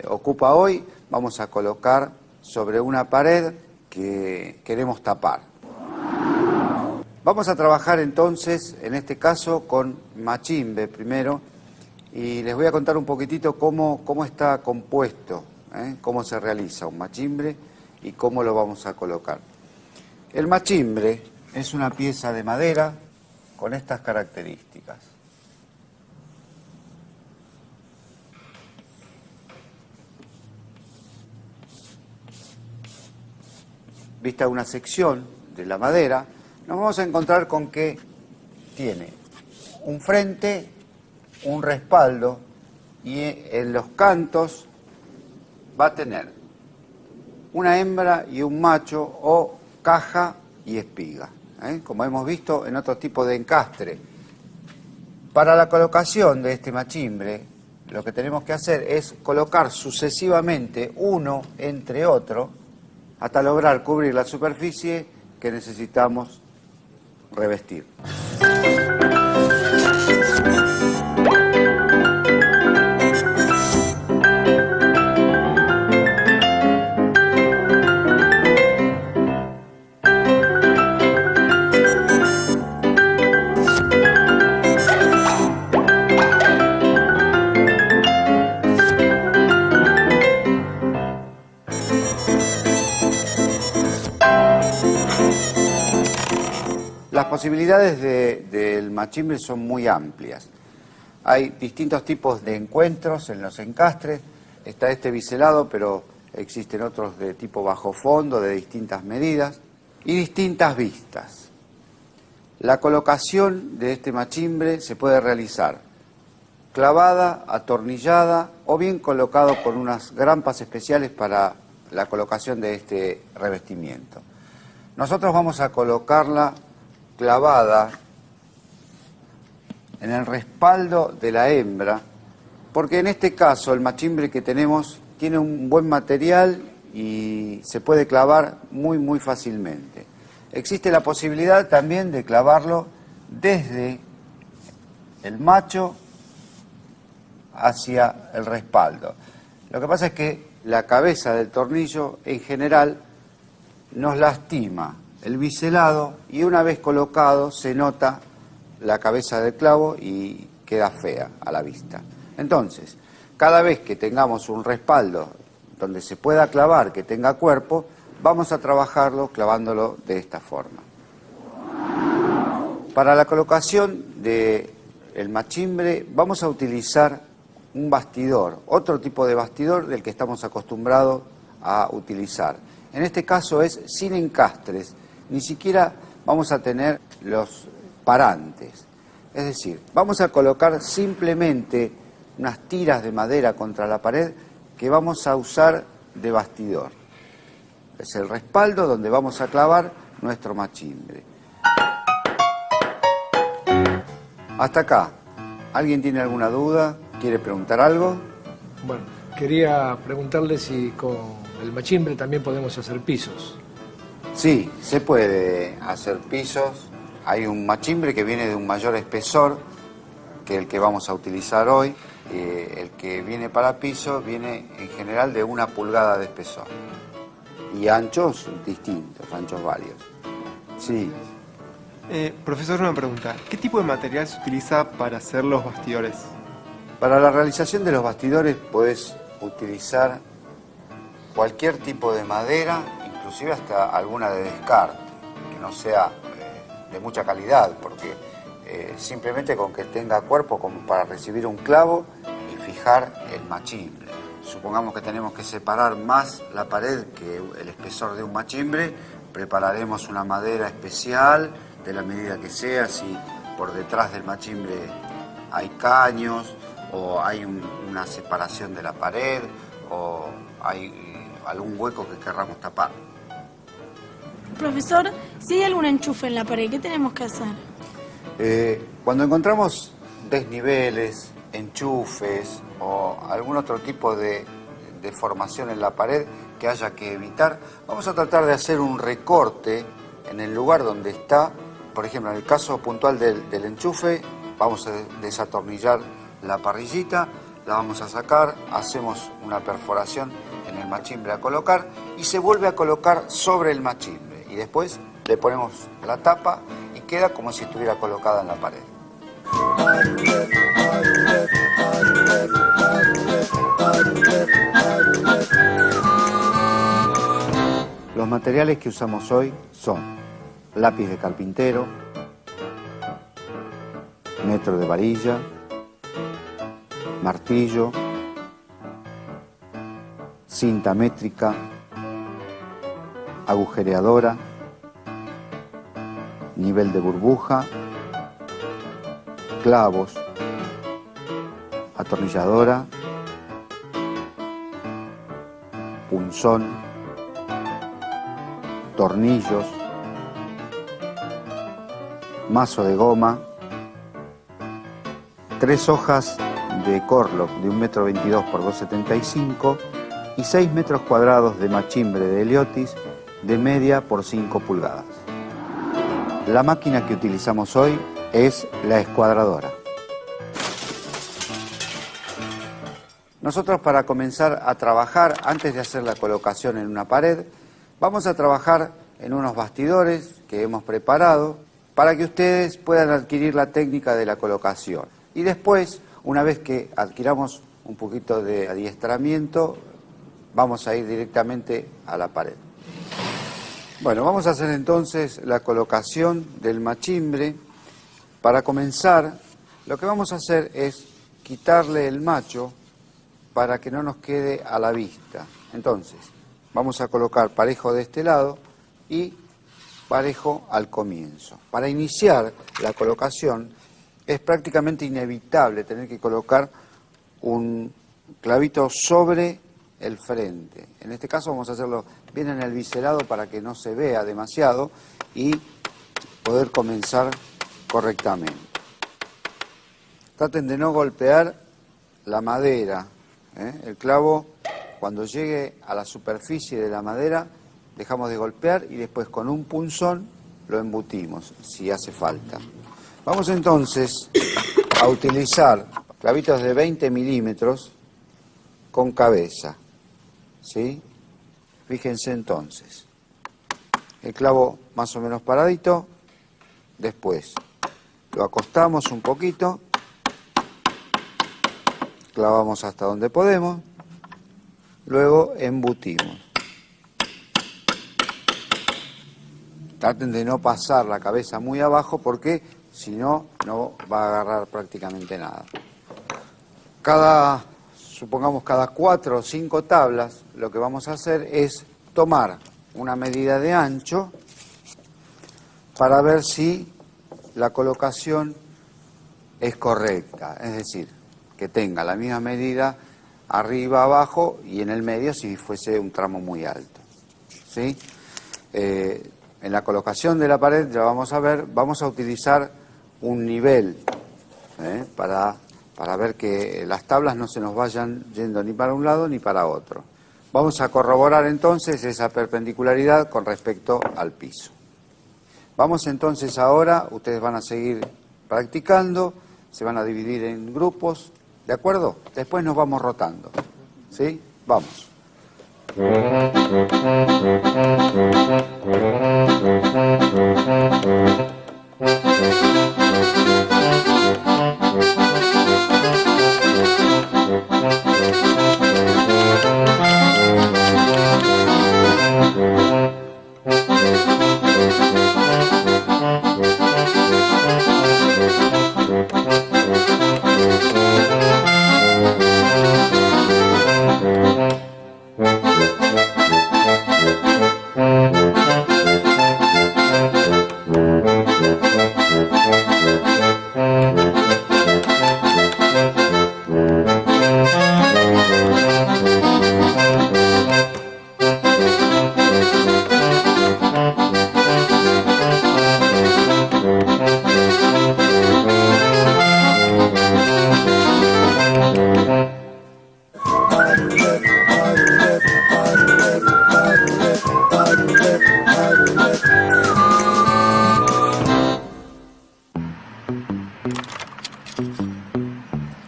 ocupa hoy, vamos a colocar sobre una pared que queremos tapar. Vamos a trabajar entonces, en este caso, con machimbre primero, y les voy a contar un poquitito cómo está compuesto, cómo se realiza un machimbre y cómo lo vamos a colocar. El machimbre es una pieza de madera con estas características. Vista una sección de la madera, nos vamos a encontrar con que tiene un frente, un respaldo, y en los cantos va a tener una hembra y un macho, o caja y espiga, como hemos visto en otro tipo de encastre. Para la colocación de este machimbre, lo que tenemos que hacer es colocar sucesivamente uno entre otro hasta lograr cubrir la superficie que necesitamos revestir. posibilidades del machimbre son muy amplias. Hay distintos tipos de encuentros en los encastres. Está este biselado, pero existen otros de tipo bajo fondo, de distintas medidas y distintas vistas. La colocación de este machimbre se puede realizar clavada, atornillada o bien colocado con unas grampas especiales para la colocación de este revestimiento. Nosotros vamos a colocarla clavada en el respaldo de la hembra, porque en este caso el machimbre que tenemos tiene un buen material y se puede clavar muy fácilmente. Existe la posibilidad también de clavarlo desde el macho hacia el respaldo. Lo que pasa es que la cabeza del tornillo en general nos lastima el biselado y una vez colocado se nota la cabeza del clavo y queda fea a la vista. Entonces, cada vez que tengamos un respaldo donde se pueda clavar, que tenga cuerpo, vamos a trabajarlo clavándolo de esta forma. Para la colocación del machimbre vamos a utilizar un bastidor, otro tipo de bastidor del que estamos acostumbrados a utilizar. En este caso es sin encastres, ni siquiera vamos a tener los parantes. Es decir, vamos a colocar simplemente unas tiras de madera contra la pared que vamos a usar de bastidor. Es el respaldo donde vamos a clavar nuestro machimbre. Hasta acá. ¿Alguien tiene alguna duda? ¿Quiere preguntar algo? Bueno, quería preguntarle si con el machimbre también podemos hacer pisos. Sí, se puede hacer pisos. Hay un machimbre que viene de un mayor espesor que el que vamos a utilizar hoy. El que viene para piso viene en general de 1 pulgada de espesor. Y anchos distintos, anchos varios. Sí. Profesor, una pregunta. ¿Qué tipo de material se utiliza para hacer los bastidores? Para la realización de los bastidores puedes utilizar cualquier tipo de madera, inclusive hasta alguna de descarte, que no sea de mucha calidad, porque simplemente con que tenga cuerpo como para recibir un clavo y fijar el machimbre. Supongamos que tenemos que separar más la pared que el espesor de un machimbre, prepararemos una madera especial de la medida que sea, si por detrás del machimbre hay caños o hay una separación de la pared o hay algún hueco que querramos tapar. Profesor, si hay algún enchufe en la pared, ¿qué tenemos que hacer? Cuando encontramos desniveles, enchufes o algún otro tipo de deformación en la pared que haya que evitar, vamos a tratar de hacer un recorte en el lugar donde está. Por ejemplo, en el caso puntual del enchufe, vamos a desatornillar la parrillita, la vamos a sacar, hacemos una perforación en el machimbre a colocar y se vuelve a colocar sobre el machimbre y después le ponemos la tapa y queda como si estuviera colocada en la pared. Los materiales que usamos hoy son lápiz de carpintero, metro de varilla, martillo, cinta métrica, agujereadora, nivel de burbuja, clavos, atornilladora, punzón, tornillos, mazo de goma, 3 hojas de Corlock de 1,22 m por 2,75 y 6 metros cuadrados de machimbre de Heliotis de media por 5 pulgadas. La máquina que utilizamos hoy es la escuadradora. Nosotros, para comenzar a trabajar, antes de hacer la colocación en una pared, vamos a trabajar en unos bastidores que hemos preparado para que ustedes puedan adquirir la técnica de la colocación. Y después, una vez que adquiramos un poquito de adiestramiento, vamos a ir directamente a la pared. Bueno, vamos a hacer entonces la colocación del machimbre. Para comenzar, lo que vamos a hacer es quitarle el macho para que no nos quede a la vista. Entonces, vamos a colocar parejo de este lado y parejo al comienzo. Para iniciar la colocación es prácticamente inevitable tener que colocar un clavito sobre el frente. En este caso vamos a hacerlo bien en el biselado para que no se vea demasiado y poder comenzar correctamente. Traten de no golpear la madera, El clavo, cuando llegue a la superficie de la madera, dejamos de golpear y después con un punzón lo embutimos, si hace falta. Vamos entonces a utilizar clavitos de 20 milímetros con cabeza, ¿sí? Fíjense entonces, el clavo más o menos paradito, después lo acostamos un poquito, clavamos hasta donde podemos, luego embutimos. Traten de no pasar la cabeza muy abajo porque si no, no va a agarrar prácticamente nada. Supongamos cada 4 o 5 tablas, lo que vamos a hacer es tomar una medida de ancho para ver si la colocación es correcta, es decir, que tenga la misma medida arriba, abajo y en el medio si fuese un tramo muy alto, ¿sí? En la colocación de la pared, ya vamos a ver, vamos a utilizar un nivel para ver que las tablas no se nos vayan yendo ni para un lado ni para otro. Vamos a corroborar entonces esa perpendicularidad con respecto al piso. Vamos entonces ahora, ustedes van a seguir practicando, se van a dividir en grupos, ¿de acuerdo? Después nos vamos rotando, ¿sí? Vamos.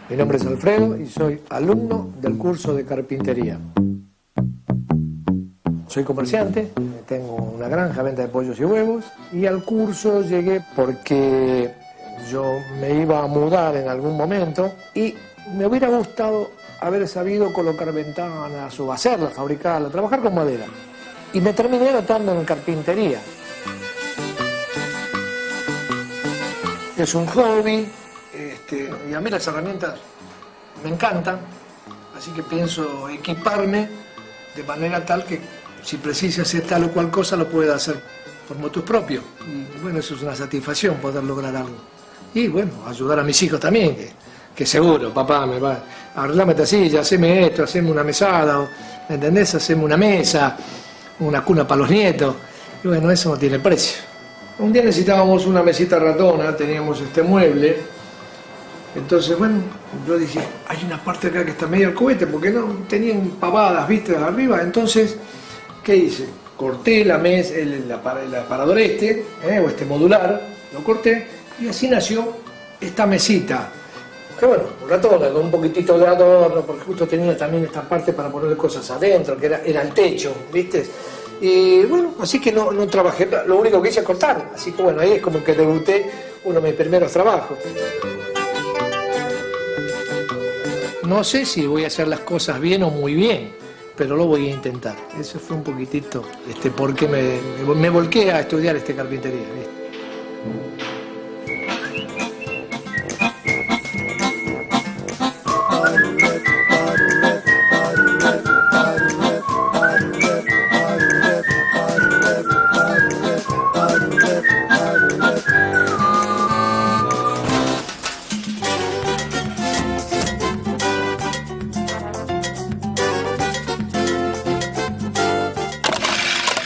Mi nombre es Alfredo y soy alumno del curso de carpintería. Soy comerciante, tengo una granja, venta de pollos y huevos, y al curso llegué porque yo me iba a mudar en algún momento y me hubiera gustado haber sabido colocar ventanas o hacerlas, fabricarlas, trabajar con madera. Y me terminé anotando en carpintería. Es un hobby, y a mí las herramientas me encantan, así que pienso equiparme de manera tal que si precisa hacer tal o cual cosa lo pueda hacer por motus propio. Y bueno, eso es una satisfacción poder lograr algo. Y bueno, ayudar a mis hijos también, que seguro, papá, me va a arreglame esta silla, haceme esto, haceme una mesada, ¿me entendés? Haceme una mesa, una cuna para los nietos. Y bueno, eso no tiene precio. Un día necesitábamos una mesita ratona, teníamos este mueble. Entonces, bueno, yo dije, hay una parte acá que está medio al cohete, porque no tenían pavadas, viste, arriba. Entonces, ¿qué hice? Corté la mesa, el aparador o este modular, lo corté, y así nació esta mesita. Que bueno, ratona, con un poquitito de adorno, porque justo tenía también esta parte para ponerle cosas adentro, que era el techo, viste. Y bueno, así que no trabajé, lo único que hice es cortar. Así que bueno, ahí es como que debuté uno de mis primeros trabajos. No sé si voy a hacer las cosas bien o muy bien, pero lo voy a intentar. Eso fue un poquitito porque me volqué a estudiar carpintería, ¿viste?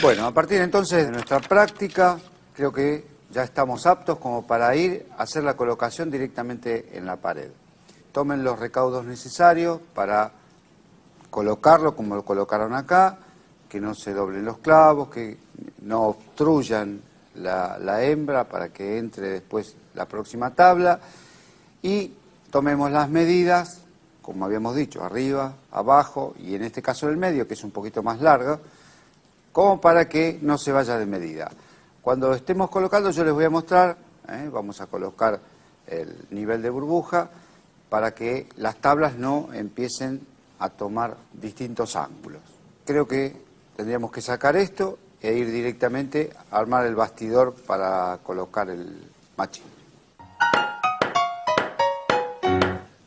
Bueno, a partir entonces de nuestra práctica, creo que ya estamos aptos como para ir a hacer la colocación directamente en la pared. Tomen los recaudos necesarios para colocarlo como lo colocaron acá, que no se doblen los clavos, que no obstruyan la hembra para que entre después la próxima tabla, y tomemos las medidas, como habíamos dicho, arriba, abajo y en este caso el medio, que es un poquito más largo, como para que no se vaya de medida. Cuando estemos colocando yo les voy a mostrar, vamos a colocar el nivel de burbuja para que las tablas no empiecen a tomar distintos ángulos. Creo que tendríamos que sacar esto e ir directamente a armar el bastidor para colocar el machimbre.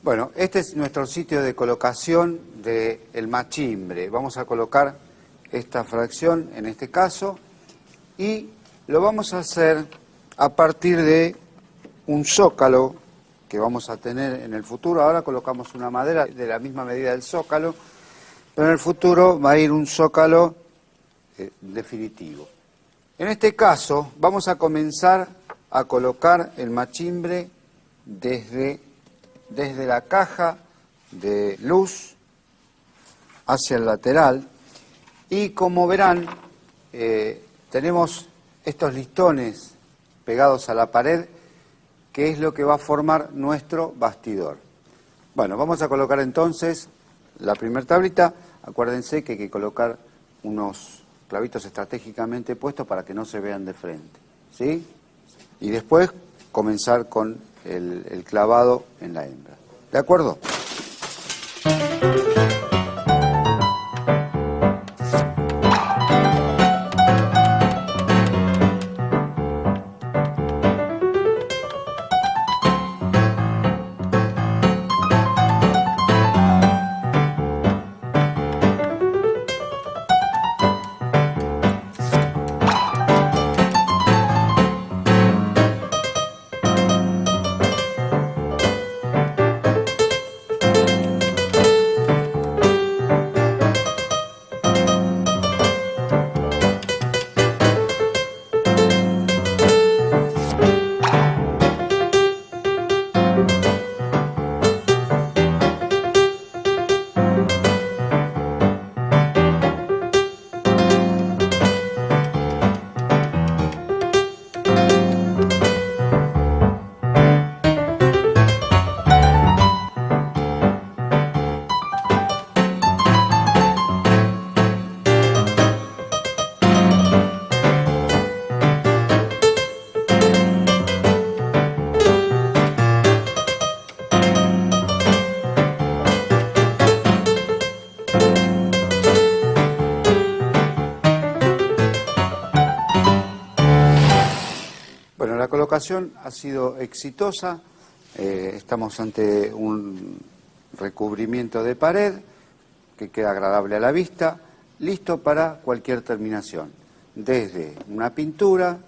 Bueno, este es nuestro sitio de colocación del machimbre. Vamos a colocar esta fracción en este caso y lo vamos a hacer a partir de un zócalo que vamos a tener en el futuro. Ahora colocamos una madera de la misma medida del zócalo, pero en el futuro va a ir un zócalo definitivo. En este caso vamos a comenzar a colocar el machimbre desde la caja de luz hacia el lateral. Y como verán, tenemos estos listones pegados a la pared, que es lo que va a formar nuestro bastidor. Bueno, vamos a colocar entonces la primera tablita. Acuérdense que hay que colocar unos clavitos estratégicamente puestos para que no se vean de frente, ¿sí? Y después comenzar con el clavado en la hembra. ¿De acuerdo? La colocación ha sido exitosa, estamos ante un recubrimiento de pared que queda agradable a la vista, listo para cualquier terminación, desde una pintura,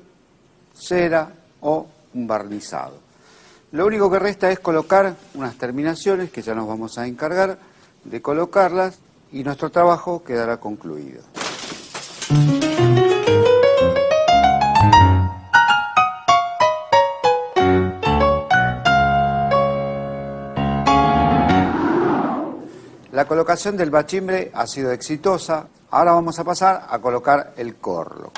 cera o un barnizado. Lo único que resta es colocar unas terminaciones que ya nos vamos a encargar de colocarlas y nuestro trabajo quedará concluido. La colocación del machimbre ha sido exitosa. Ahora vamos a pasar a colocar el corlock.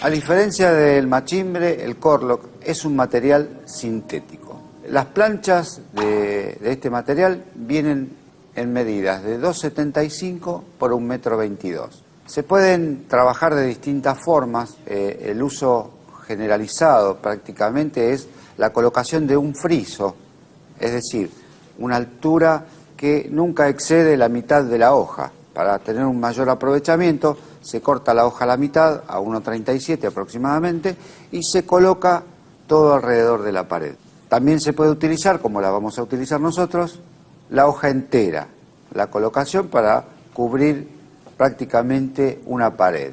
A diferencia del machimbre, el corlock es un material sintético. Las planchas de este material vienen en medidas de 2,75 por 1,22 m. Se pueden trabajar de distintas formas. El uso generalizado prácticamente es la colocación de un friso, es decir, una altura que nunca excede la mitad de la hoja, para tener un mayor aprovechamiento, se corta la hoja a la mitad, a 1,37 aproximadamente, y se coloca todo alrededor de la pared. También se puede utilizar, como la vamos a utilizar nosotros, la hoja entera, la colocación para cubrir prácticamente una pared.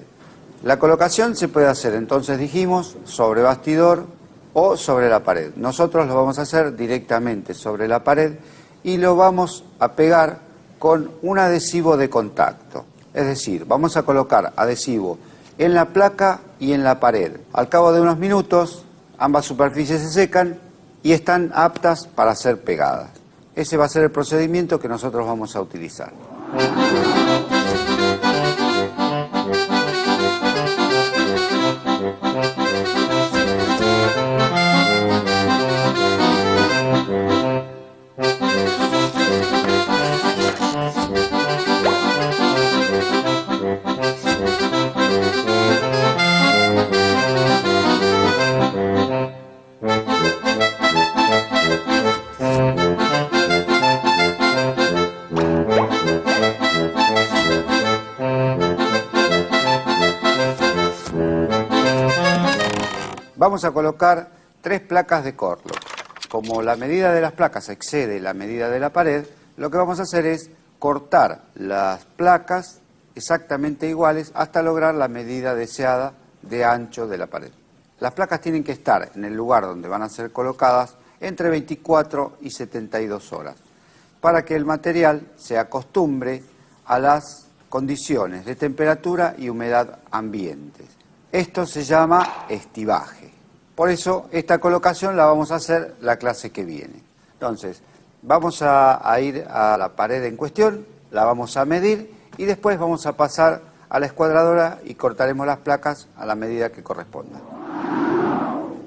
La colocación se puede hacer, entonces dijimos, sobre bastidor o sobre la pared. Nosotros lo vamos a hacer directamente sobre la pared y lo vamos a pegar con un adhesivo de contacto. Es decir, vamos a colocar adhesivo en la placa y en la pared. Al cabo de unos minutos, ambas superficies se secan y están aptas para ser pegadas. Ese va a ser el procedimiento que nosotros vamos a utilizar. Vamos a colocar 3 placas de Corlock. Como la medida de las placas excede la medida de la pared, lo que vamos a hacer es cortar las placas exactamente iguales hasta lograr la medida deseada de ancho de la pared. Las placas tienen que estar en el lugar donde van a ser colocadas entre 24 y 72 horas, para que el material se acostumbre a las condiciones de temperatura y humedad ambientes. Esto se llama estivaje. Por eso esta colocación la vamos a hacer la clase que viene. Entonces, vamos a ir a la pared en cuestión, la vamos a medir y después vamos a pasar a la escuadradora y cortaremos las placas a la medida que corresponda.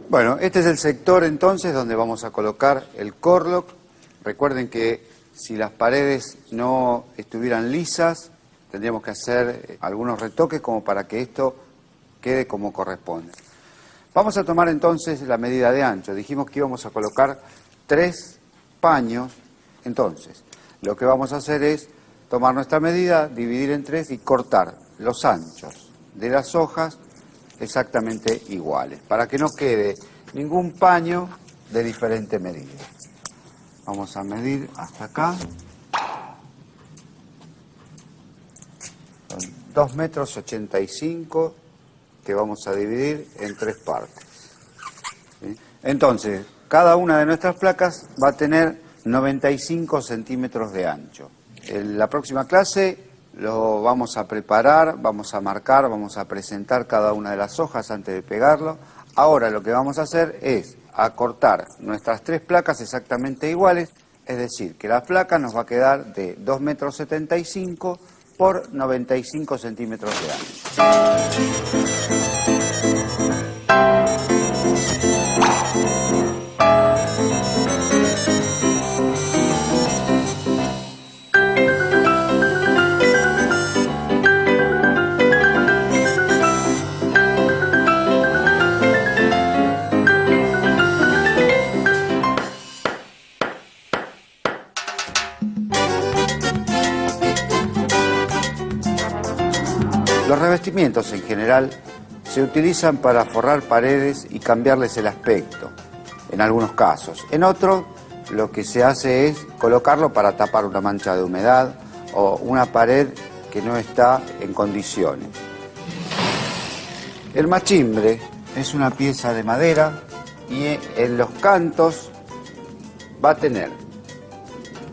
Bueno, este es el sector entonces donde vamos a colocar el Corlock. Recuerden que si las paredes no estuvieran lisas, tendríamos que hacer algunos retoques como para que esto quede como corresponde. Vamos a tomar entonces la medida de ancho. Dijimos que íbamos a colocar 3 paños. Entonces, lo que vamos a hacer es tomar nuestra medida, dividir en 3 y cortar los anchos de las hojas exactamente iguales, para que no quede ningún paño de diferente medida. Vamos a medir hasta acá. Son 2,85 metros que vamos a dividir en 3 partes. ¿Sí? Entonces, cada una de nuestras placas va a tener 95 centímetros de ancho. En la próxima clase lo vamos a preparar, vamos a marcar, vamos a presentar cada una de las hojas antes de pegarlo. Ahora lo que vamos a hacer es acortar nuestras 3 placas exactamente iguales, es decir, que la placa nos va a quedar de 2,75 metros por 95 centímetros de ancho. Los revestimientos en general se utilizan para forrar paredes y cambiarles el aspecto, en algunos casos. En otros, lo que se hace es colocarlo para tapar una mancha de humedad o una pared que no está en condiciones. El machimbre es una pieza de madera y en los cantos va a tener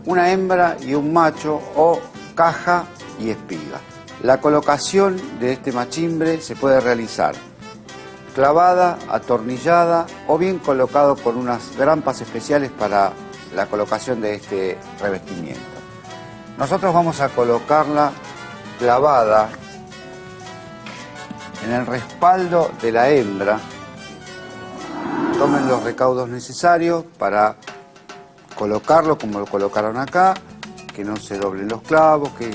una hembra y un macho o caja y espiga. La colocación de este machimbre se puede realizar clavada, atornillada o bien colocado con unas grampas especiales para la colocación de este revestimiento. Nosotros vamos a colocarla clavada en el respaldo de la hembra. Tomen los recaudos necesarios para colocarlo como lo colocaron acá, que no se doblen los clavos, que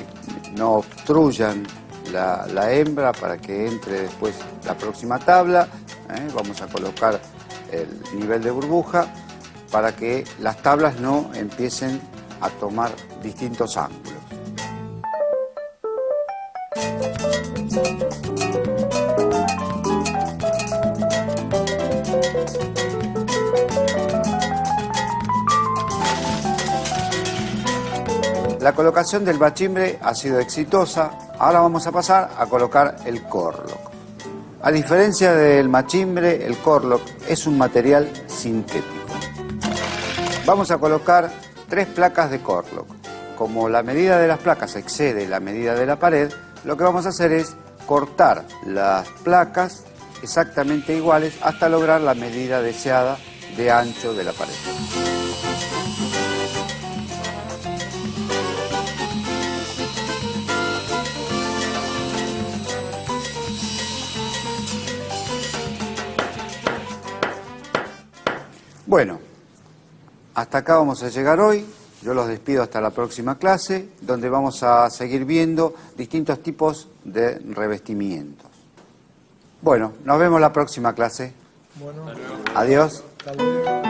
no obstruyan la hembra para que entre después la próxima tabla. Vamos a colocar el nivel de burbuja para que las tablas no empiecen a tomar distintos ángulos. La colocación del machimbre ha sido exitosa. Ahora vamos a pasar a colocar el corlock. A diferencia del machimbre, el corlock es un material sintético. Vamos a colocar 3 placas de corlock. Como la medida de las placas excede la medida de la pared, lo que vamos a hacer es cortar las placas exactamente iguales hasta lograr la medida deseada de ancho de la pared. Bueno, hasta acá vamos a llegar hoy. Yo los despido hasta la próxima clase, donde vamos a seguir viendo distintos tipos de revestimientos. Bueno, nos vemos la próxima clase. Bueno, Adiós. hasta luego.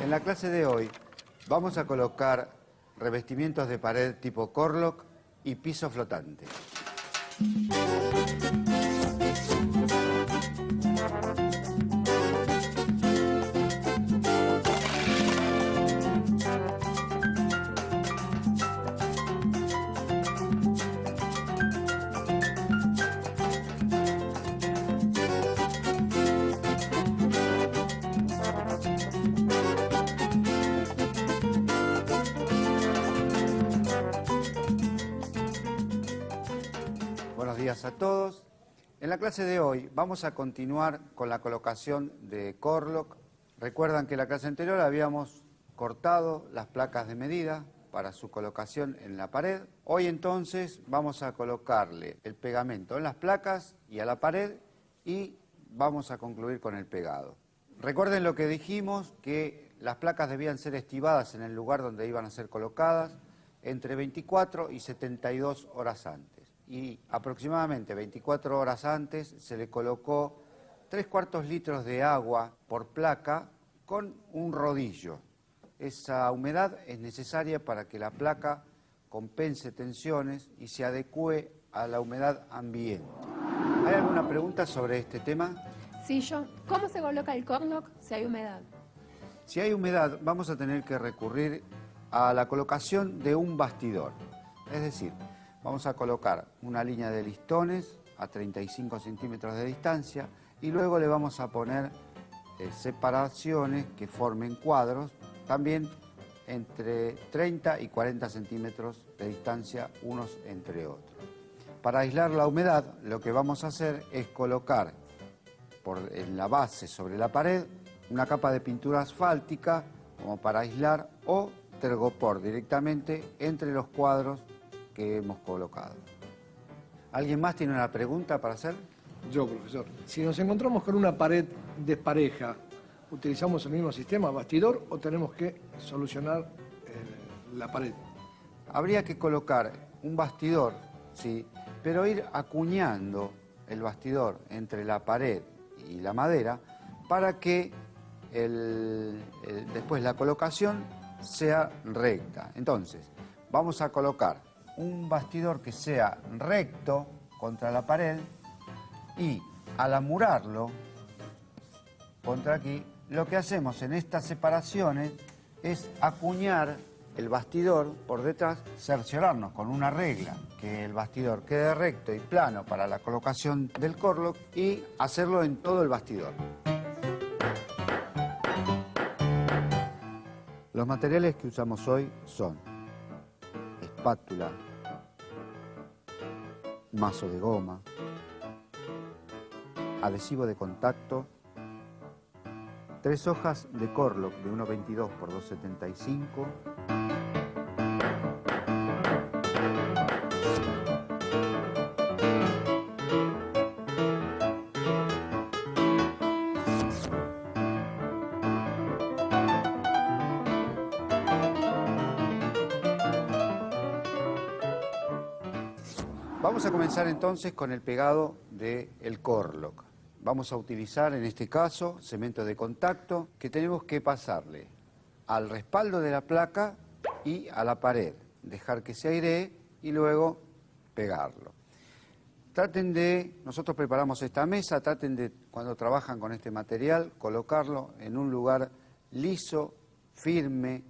En la clase de hoy vamos a colocar revestimientos de pared tipo corlock y piso flotante. Buenos días a todos. En la clase de hoy vamos a continuar con la colocación de corlock. Recuerdan que en la clase anterior habíamos cortado las placas de medida para su colocación en la pared. Hoy entonces vamos a colocarle el pegamento en las placas y a la pared y vamos a concluir con el pegado. Recuerden lo que dijimos, que las placas debían ser estivadas en el lugar donde iban a ser colocadas entre 24 y 72 horas antes. Y aproximadamente 24 horas antes se le colocó 3/4 litros de agua por placa con un rodillo. Esa humedad es necesaria para que la placa compense tensiones y se adecue a la humedad ambiente. ¿Hay alguna pregunta sobre este tema? Sí, John. ¿Cómo se coloca el corlock si hay humedad? Si hay humedad, vamos a tener que recurrir a la colocación de un bastidor. Es decir, vamos a colocar una línea de listones a 35 centímetros de distancia y luego le vamos a poner separaciones que formen cuadros, también entre 30 y 40 centímetros de distancia unos entre otros. Para aislar la humedad, lo que vamos a hacer es colocar en la base sobre la pared una capa de pintura asfáltica como para aislar o tergopor directamente entre los cuadros que hemos colocado. ¿Alguien más tiene una pregunta para hacer? Yo, profesor. Si nos encontramos con una pared despareja, ¿utilizamos el mismo sistema, bastidor, o tenemos que solucionar la pared? Habría que colocar un bastidor, sí, pero ir acuñando el bastidor entre la pared y la madera para que después la colocación sea recta. Entonces, vamos a colocar un bastidor que sea recto contra la pared y al amurarlo contra aquí, lo que hacemos en estas separaciones es acuñar el bastidor por detrás, cerciorarnos con una regla que el bastidor quede recto y plano para la colocación del corlock y hacerlo en todo el bastidor. Los materiales que usamos hoy son espátula, mazo de goma, adhesivo de contacto, 3 hojas de corlock de 1,22 por 2,75, Vamos a comenzar entonces con el pegado del corlock. Vamos a utilizar en este caso cemento de contacto que tenemos que pasarle al respaldo de la placa y a la pared, dejar que se airee y luego pegarlo. Nosotros preparamos esta mesa, traten de, cuando trabajan con este material, colocarlo en un lugar liso, firme,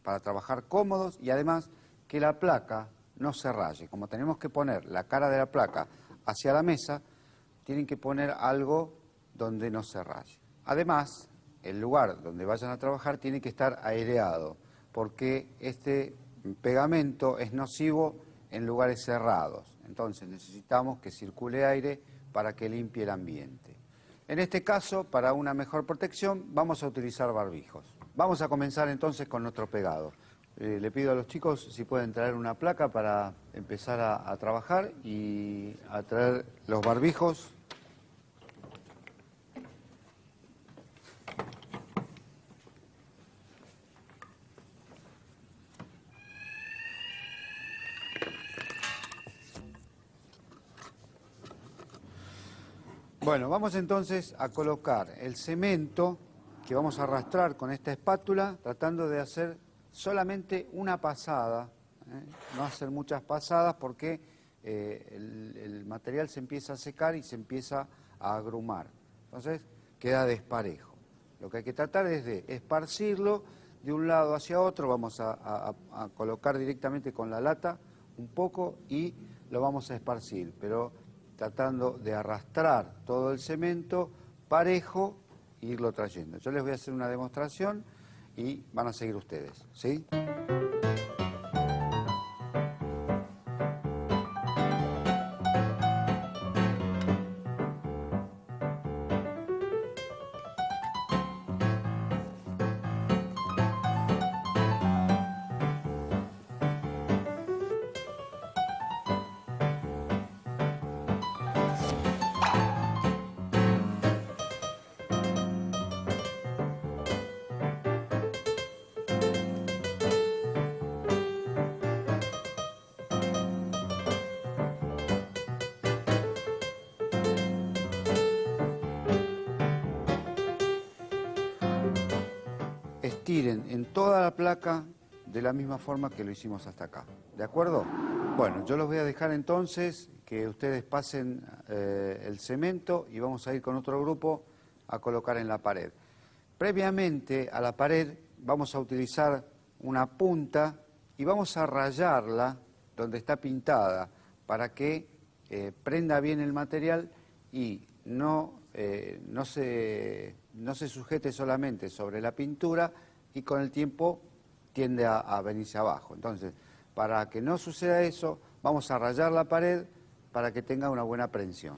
para trabajar cómodos y además que la placa no se raye. Como tenemos que poner la cara de la placa hacia la mesa, tienen que poner algo donde no se raye. Además, el lugar donde vayan a trabajar tiene que estar aireado, porque este pegamento es nocivo en lugares cerrados. Entonces necesitamos que circule aire para que limpie el ambiente. En este caso, para una mejor protección, vamos a utilizar barbijos. Vamos a comenzar entonces con nuestro pegado. Le pido a los chicos si pueden traer una placa para empezar a trabajar y a traer los barbijos. Bueno, vamos entonces a colocar el cemento que vamos a arrastrar con esta espátula, tratando de hacer solamente una pasada, no hacer muchas pasadas porque el material se empieza a secar y se empieza a agrumar. Entonces queda desparejo. Lo que hay que tratar es de esparcirlo de un lado hacia otro. Vamos a colocar directamente con la lata un poco y lo vamos a esparcir, pero tratando de arrastrar todo el cemento parejo e irlo trayendo. Yo les voy a hacer una demostración y van a seguir ustedes, ¿sí? estiren en toda la placa de la misma forma que lo hicimos hasta acá. ¿De acuerdo? Bueno, yo los voy a dejar entonces que ustedes pasen el cemento y vamos a ir con otro grupo a colocar en la pared. Previamente a la pared vamos a utilizar una punta y vamos a rayarla donde está pintada para que prenda bien el material y no se sujete solamente sobre la pintura y con el tiempo tiende a venirse abajo. Entonces, para que no suceda eso, vamos a rayar la pared para que tenga una buena prensión.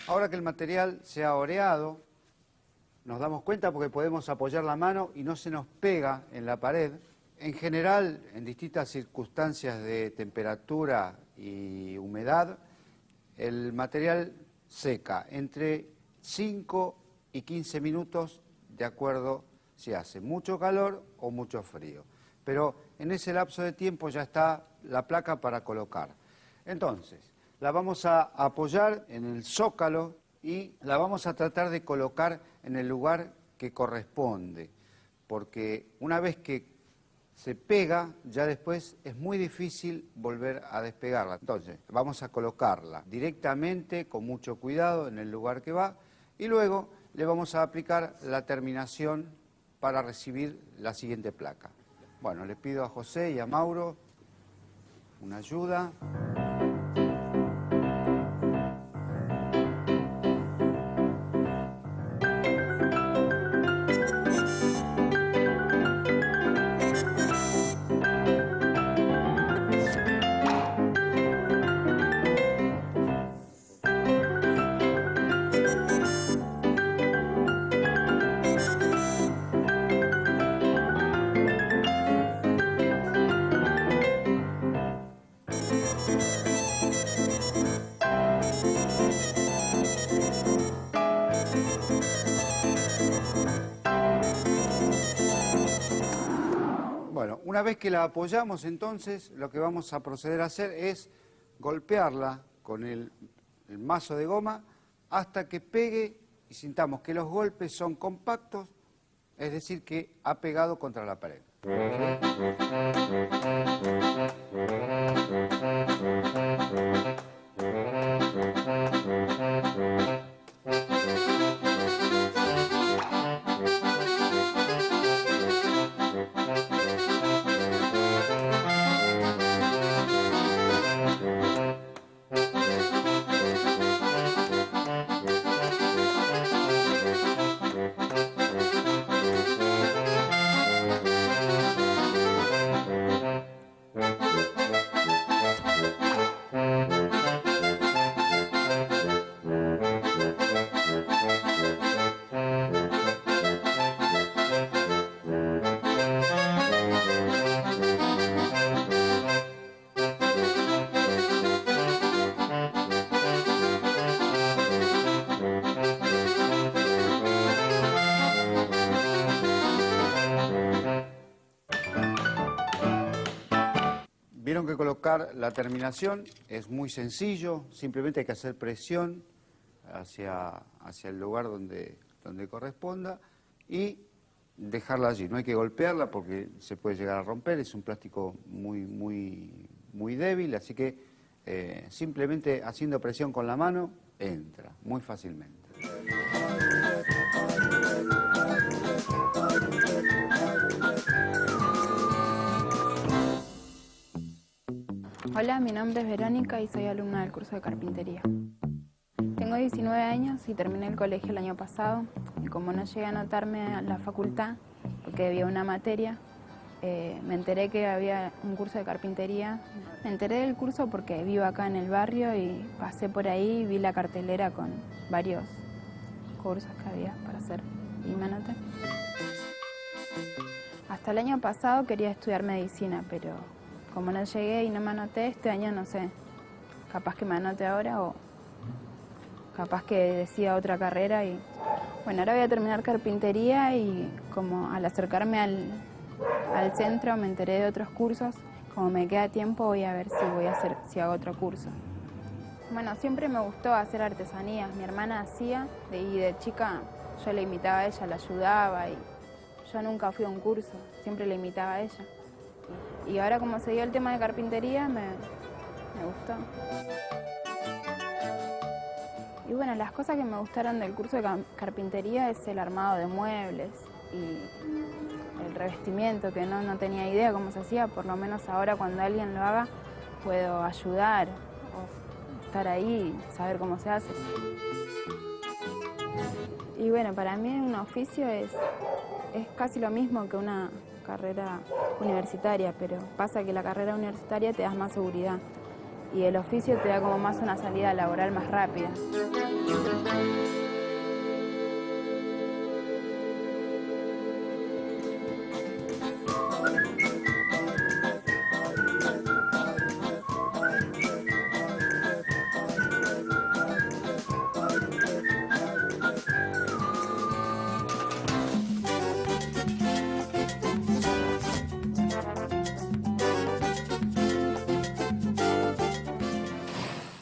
Ahora que el material se ha oreado, nos damos cuenta porque podemos apoyar la mano y no se nos pega en la pared. En general, en distintas circunstancias de temperatura y humedad, el material seca entre 5 y 15 minutos de acuerdo si hace mucho calor o mucho frío. Pero en ese lapso de tiempo ya está la placa para colocar. Entonces, la vamos a apoyar en el zócalo y la vamos a tratar de colocar en el lugar que corresponde, porque una vez que se pega, ya después es muy difícil volver a despegarla. Entonces, vamos a colocarla directamente, con mucho cuidado, en el lugar que va, y luego le vamos a aplicar la terminación para recibir la siguiente placa. Bueno, le pido a José y a Mauro una ayuda. Bueno, una vez que la apoyamos, entonces, lo que vamos a proceder a hacer es golpearla con el mazo de goma hasta que pegue y sintamos que los golpes son compactos, es decir, que ha pegado contra la pared. Vieron que colocar la terminación es muy sencillo, simplemente hay que hacer presión hacia el lugar donde donde corresponda y dejarla allí. No hay que golpearla porque se puede llegar a romper, es un plástico muy débil, así que simplemente haciendo presión con la mano entra muy fácilmente. Hola, mi nombre es Verónica y soy alumna del curso de carpintería. Tengo 19 años y terminé el colegio el año pasado y como no llegué a anotarme a la facultad porque había una materia, me enteré que había un curso de carpintería. Me enteré del curso porque vivo acá en el barrio y pasé por ahí y vi la cartelera con varios cursos que había para hacer y me anoté. Hasta el año pasado quería estudiar medicina, pero como no llegué y no me anoté, este año no sé, capaz que me anote ahora o capaz que decida otra carrera. Y bueno, ahora voy a terminar carpintería y como al acercarme al centro me enteré de otros cursos, como me queda tiempo voy a ver si hago otro curso. Bueno, siempre me gustó hacer artesanías, mi hermana hacía y de chica yo le imitaba a ella, la ayudaba y yo nunca fui a un curso, siempre le imitaba a ella. Y ahora como se dio el tema de carpintería me gustó. Y bueno, las cosas que me gustaron del curso de carpintería es el armado de muebles y el revestimiento, que no tenía idea cómo se hacía, por lo menos ahora cuando alguien lo haga puedo ayudar o estar ahí y saber cómo se hace. Y bueno, para mí un oficio es casi lo mismo que una carrera universitaria, pero pasa que la carrera universitaria te da más seguridad y el oficio te da como más una salida laboral más rápida.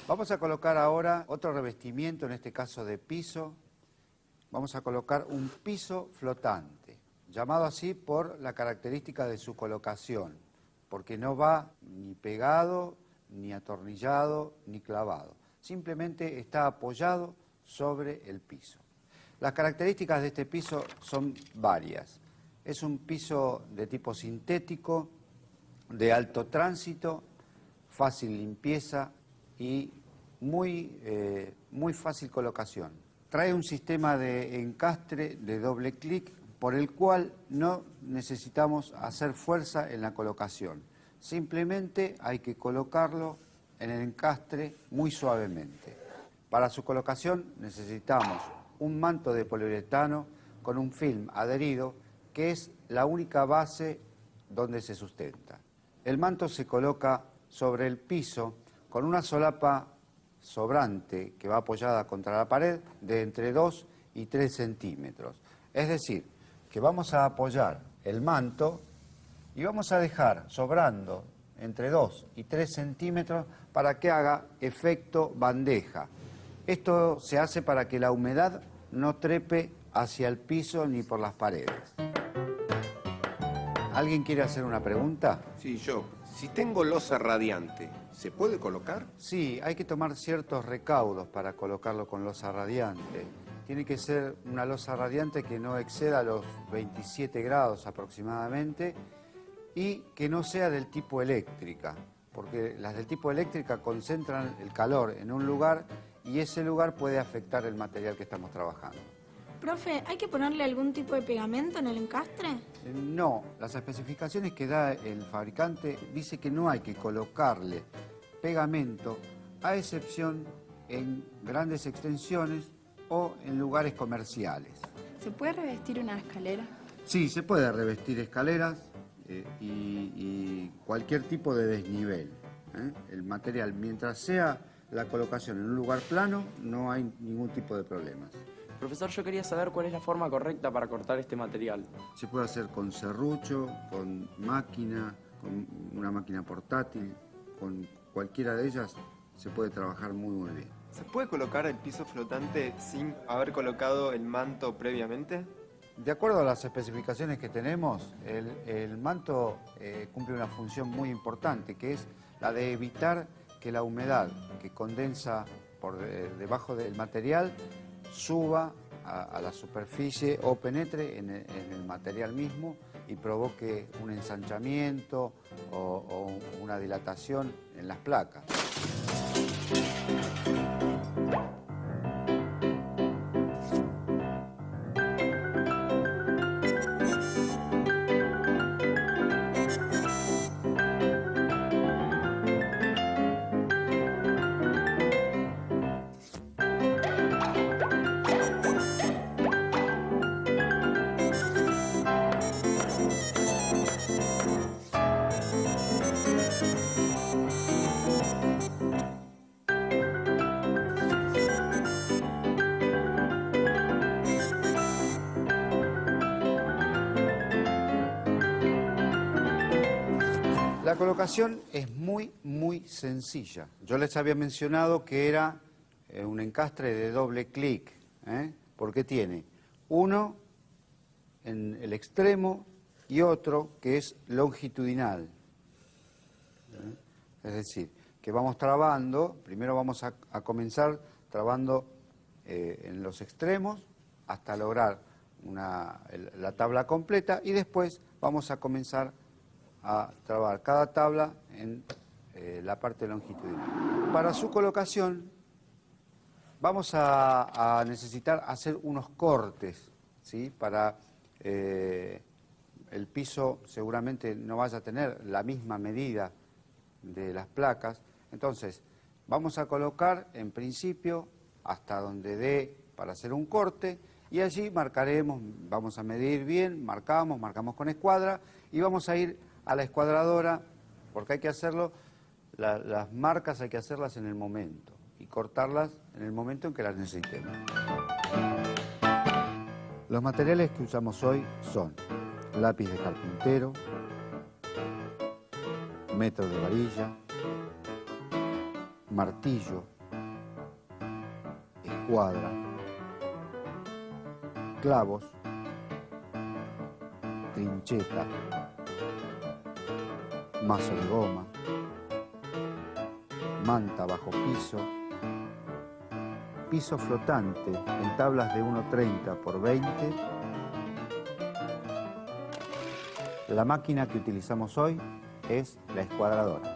Vamos a colocar ahora otro revestimiento, en este caso de piso. Vamos a colocar un piso flotante, llamado así por la característica de su colocación, porque no va ni pegado, ni atornillado, ni clavado. Simplemente está apoyado sobre el piso. Las características de este piso son varias. Es un piso de tipo sintético, de alto tránsito, fácil limpieza y muy fácil colocación. Trae un sistema de encastre de doble clic por el cual no necesitamos hacer fuerza en la colocación. Simplemente hay que colocarlo en el encastre muy suavemente. Para su colocación necesitamos un manto de poliuretano con un film adherido que es la única base donde se sustenta. El manto se coloca sobre el piso con una solapa sobrante que va apoyada contra la pared de entre 2 y 3 centímetros. Es decir, que vamos a apoyar el manto y vamos a dejar sobrando entre 2 y 3 centímetros para que haga efecto bandeja. Esto se hace para que la humedad no trepe hacia el piso ni por las paredes. ¿Alguien quiere hacer una pregunta? Sí, yo. Si tengo losa radiante, ¿se puede colocar? Sí, hay que tomar ciertos recaudos para colocarlo con losa radiante. Tiene que ser una losa radiante que no exceda los 27 grados aproximadamente y que no sea del tipo eléctrica, porque las del tipo eléctrica concentran el calor en un lugar y ese lugar puede afectar el material que estamos trabajando. Profe, ¿hay que ponerle algún tipo de pegamento en el encastre? No, las especificaciones que da el fabricante dice que no hay que colocarle pegamento, a excepción en grandes extensiones o en lugares comerciales. ¿Se puede revestir una escalera? Sí, se puede revestir escaleras y cualquier tipo de desnivel. El material, mientras sea la colocación en un lugar plano, no hay ningún tipo de problemas. Profesor, yo quería saber cuál es la forma correcta para cortar este material. Se puede hacer con serrucho, con máquina, con una máquina portátil, con cualquiera de ellas se puede trabajar muy bien. ¿Se puede colocar el piso flotante sin haber colocado el manto previamente? De acuerdo a las especificaciones que tenemos, el manto cumple una función muy importante, que es la de evitar que la humedad que condensa por debajo del material suba a la superficie o penetre en el material mismo y provoque un ensanchamiento o una dilatación en las placas. La colocación es muy sencilla. Yo les había mencionado que era un encastre de doble clic, porque tiene uno en el extremo y otro que es longitudinal. Es decir, que vamos trabando, primero vamos a comenzar trabando en los extremos hasta lograr la tabla completa y después vamos a comenzar a trabar cada tabla en la parte longitudinal. Para su colocación vamos a necesitar hacer unos cortes, ¿sí? Para el piso seguramente no vaya a tener la misma medida de las placas, entonces vamos a colocar en principio hasta donde dé para hacer un corte y allí marcaremos, vamos a medir bien, marcamos con escuadra y vamos a ir a la escuadradora, porque hay que hacerlo, las marcas hay que hacerlas en el momento y cortarlas en el momento en que las necesitemos. Los materiales que usamos hoy son lápiz de carpintero, metro de varilla, martillo, escuadra, clavos, trincheta, mazo de goma, manta bajo piso, piso flotante en tablas de 1,30 por 20. La máquina que utilizamos hoy es la escuadradora.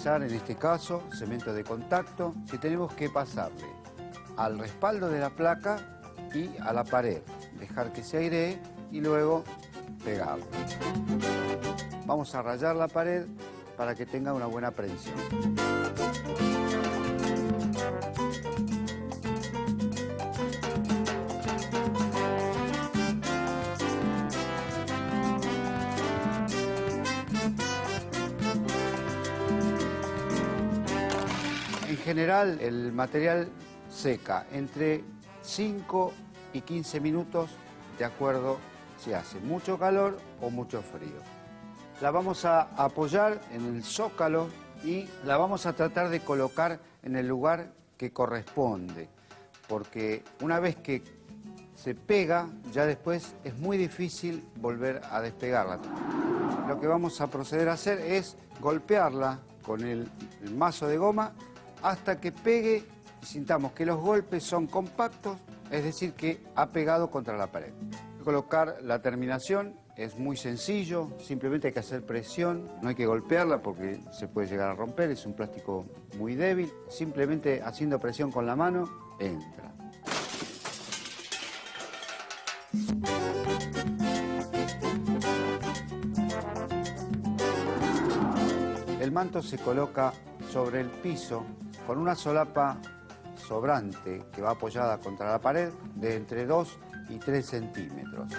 utilizar en este caso cemento de contacto que tenemos que pasarle al respaldo de la placa y a la pared, dejar que se airee y luego pegarlo. Vamos a rayar la pared para que tenga una buena precisión. En general, el material seca entre 5 y 15 minutos, de acuerdo si hace mucho calor o mucho frío. La vamos a apoyar en el zócalo y la vamos a tratar de colocar en el lugar que corresponde, porque una vez que se pega, ya después es muy difícil volver a despegarla. Lo que vamos a proceder a hacer es golpearla con el mazo de goma hasta que pegue y sintamos que los golpes son compactos, es decir, que ha pegado contra la pared. Colocar la terminación es muy sencillo, simplemente hay que hacer presión, no hay que golpearla porque se puede llegar a romper, es un plástico muy débil. Simplemente haciendo presión con la mano, entra. El manto se coloca sobre el piso con una solapa sobrante que va apoyada contra la pared de entre 2 y 3 centímetros.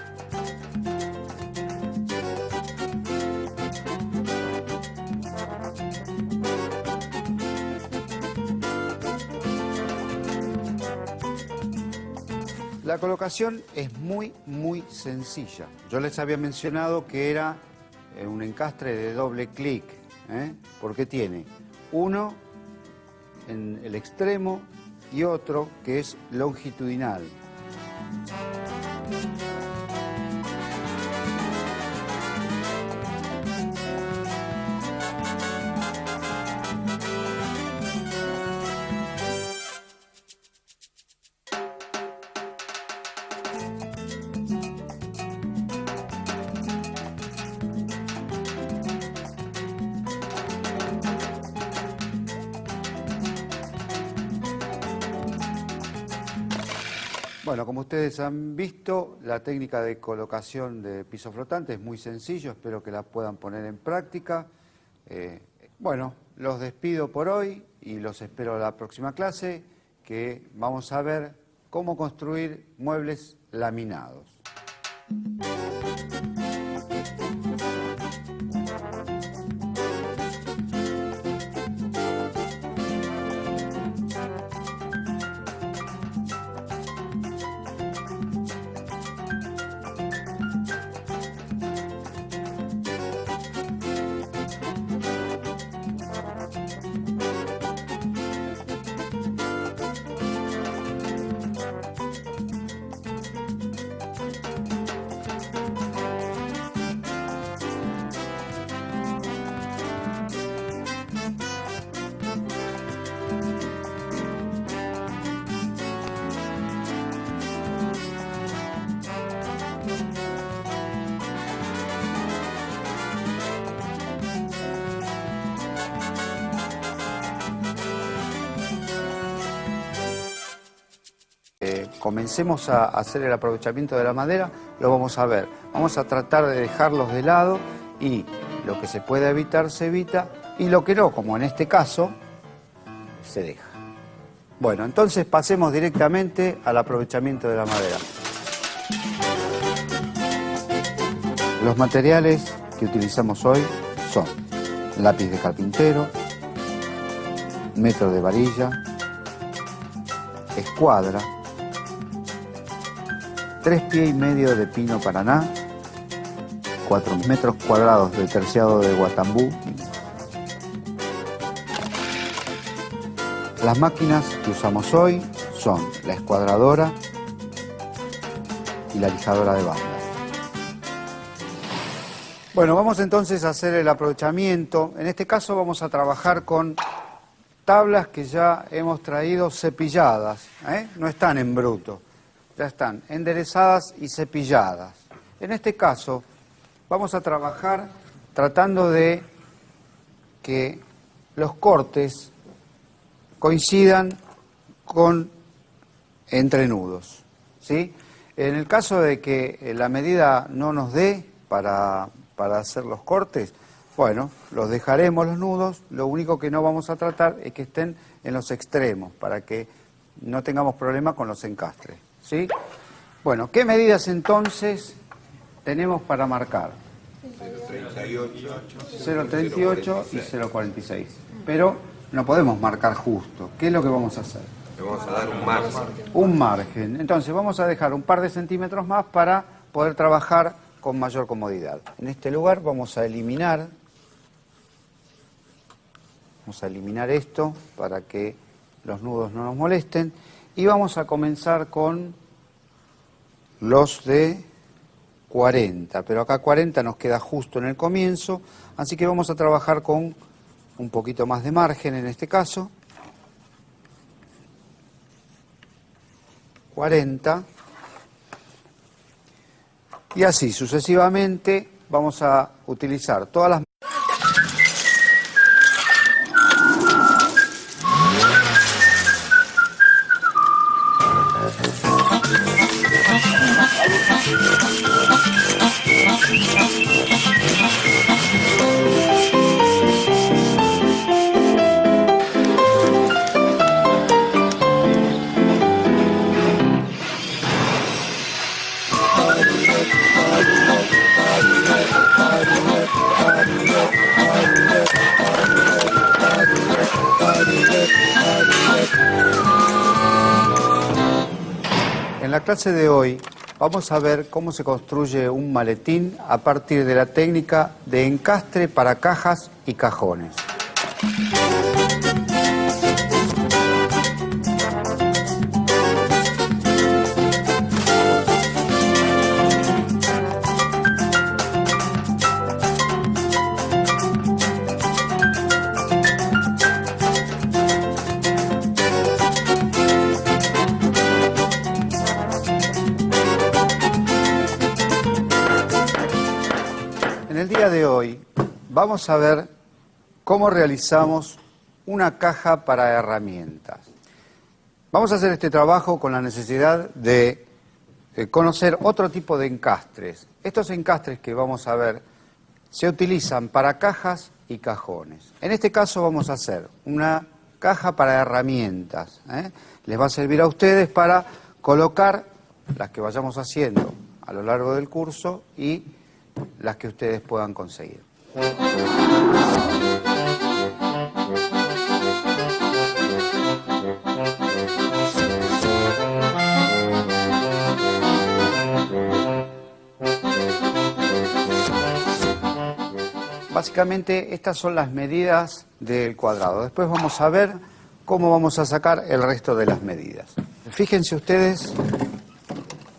La colocación es muy sencilla. Yo les había mencionado que era un encastre de doble clic, porque tiene uno en el extremo y otro que es longitudinal. Bueno, como ustedes han visto, la técnica de colocación de piso flotante es muy sencillo, espero que la puedan poner en práctica. Bueno, los despido por hoy y los espero a la próxima clase, que vamos a ver cómo construir muebles laminados. Comencemos a hacer el aprovechamiento de la madera, lo vamos a ver. Vamos a tratar de dejarlos de lado y lo que se puede evitar se evita y lo que no, como en este caso, se deja. Bueno, entonces pasemos directamente al aprovechamiento de la madera. Los materiales que utilizamos hoy son lápiz de carpintero, metro de varilla, escuadra, 3,5 pies de pino paraná, 4 metros cuadrados de terciado de guatambú. Las máquinas que usamos hoy son la escuadradora y la lijadora de bandas. Bueno, vamos entonces a hacer el aprovechamiento. En este caso vamos a trabajar con tablas que ya hemos traído cepilladas, no están en bruto. Ya están enderezadas y cepilladas. En este caso, vamos a trabajar tratando de que los cortes coincidan con entrenudos, ¿sí? En el caso de que la medida no nos dé para hacer los cortes, bueno, los dejaremos los nudos, lo único que no vamos a tratar es que estén en los extremos para que no tengamos problema con los encastres, ¿sí? Bueno, ¿qué medidas entonces tenemos para marcar? 0,38 y 0,46. Pero no podemos marcar justo. ¿Qué es lo que vamos a hacer? Le vamos a dar un margen. Un margen. Entonces vamos a dejar un par de centímetros más para poder trabajar con mayor comodidad. En este lugar vamos a eliminar esto para que los nudos no nos molesten. Y vamos a comenzar con los de 40, pero acá 40 nos queda justo en el comienzo, así que vamos a trabajar con un poquito más de margen en este caso. 40. Y así sucesivamente vamos a utilizar todas las... En la clase de hoy vamos a ver cómo se construye un maletín a partir de la técnica de encastre para cajas y cajones. En el día de hoy vamos a ver cómo realizamos una caja para herramientas. Vamos a hacer este trabajo con la necesidad de conocer otro tipo de encastres. Estos encastres que vamos a ver se utilizan para cajas y cajones. En este caso vamos a hacer una caja para herramientas, ¿eh? Les va a servir a ustedes para colocar las que vayamos haciendo a lo largo del curso y las que ustedes puedan conseguir. Básicamente estas son las medidas del cuadrado. Después vamos a ver cómo vamos a sacar el resto de las medidas. Fíjense ustedes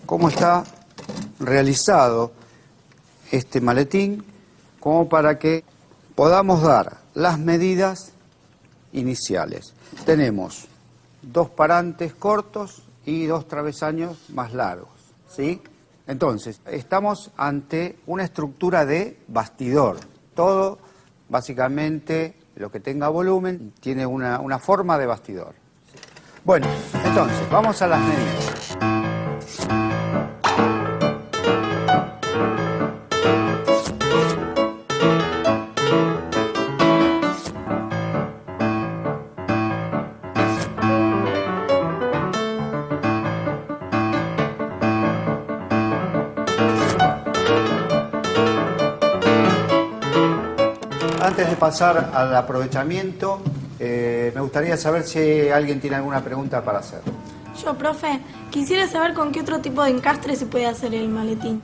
cómo está realizado este maletín, como para que podamos dar las medidas iniciales. Tenemos 2 parantes cortos y 2 travesaños más largos, ¿sí? Entonces, estamos ante una estructura de bastidor. Todo, básicamente, lo que tenga volumen, tiene una forma de bastidor. Bueno, entonces, vamos a las medidas. Antes de pasar al aprovechamiento, me gustaría saber si alguien tiene alguna pregunta para hacer. Yo, profe, quisiera saber con qué otro tipo de encastre se puede hacer el maletín.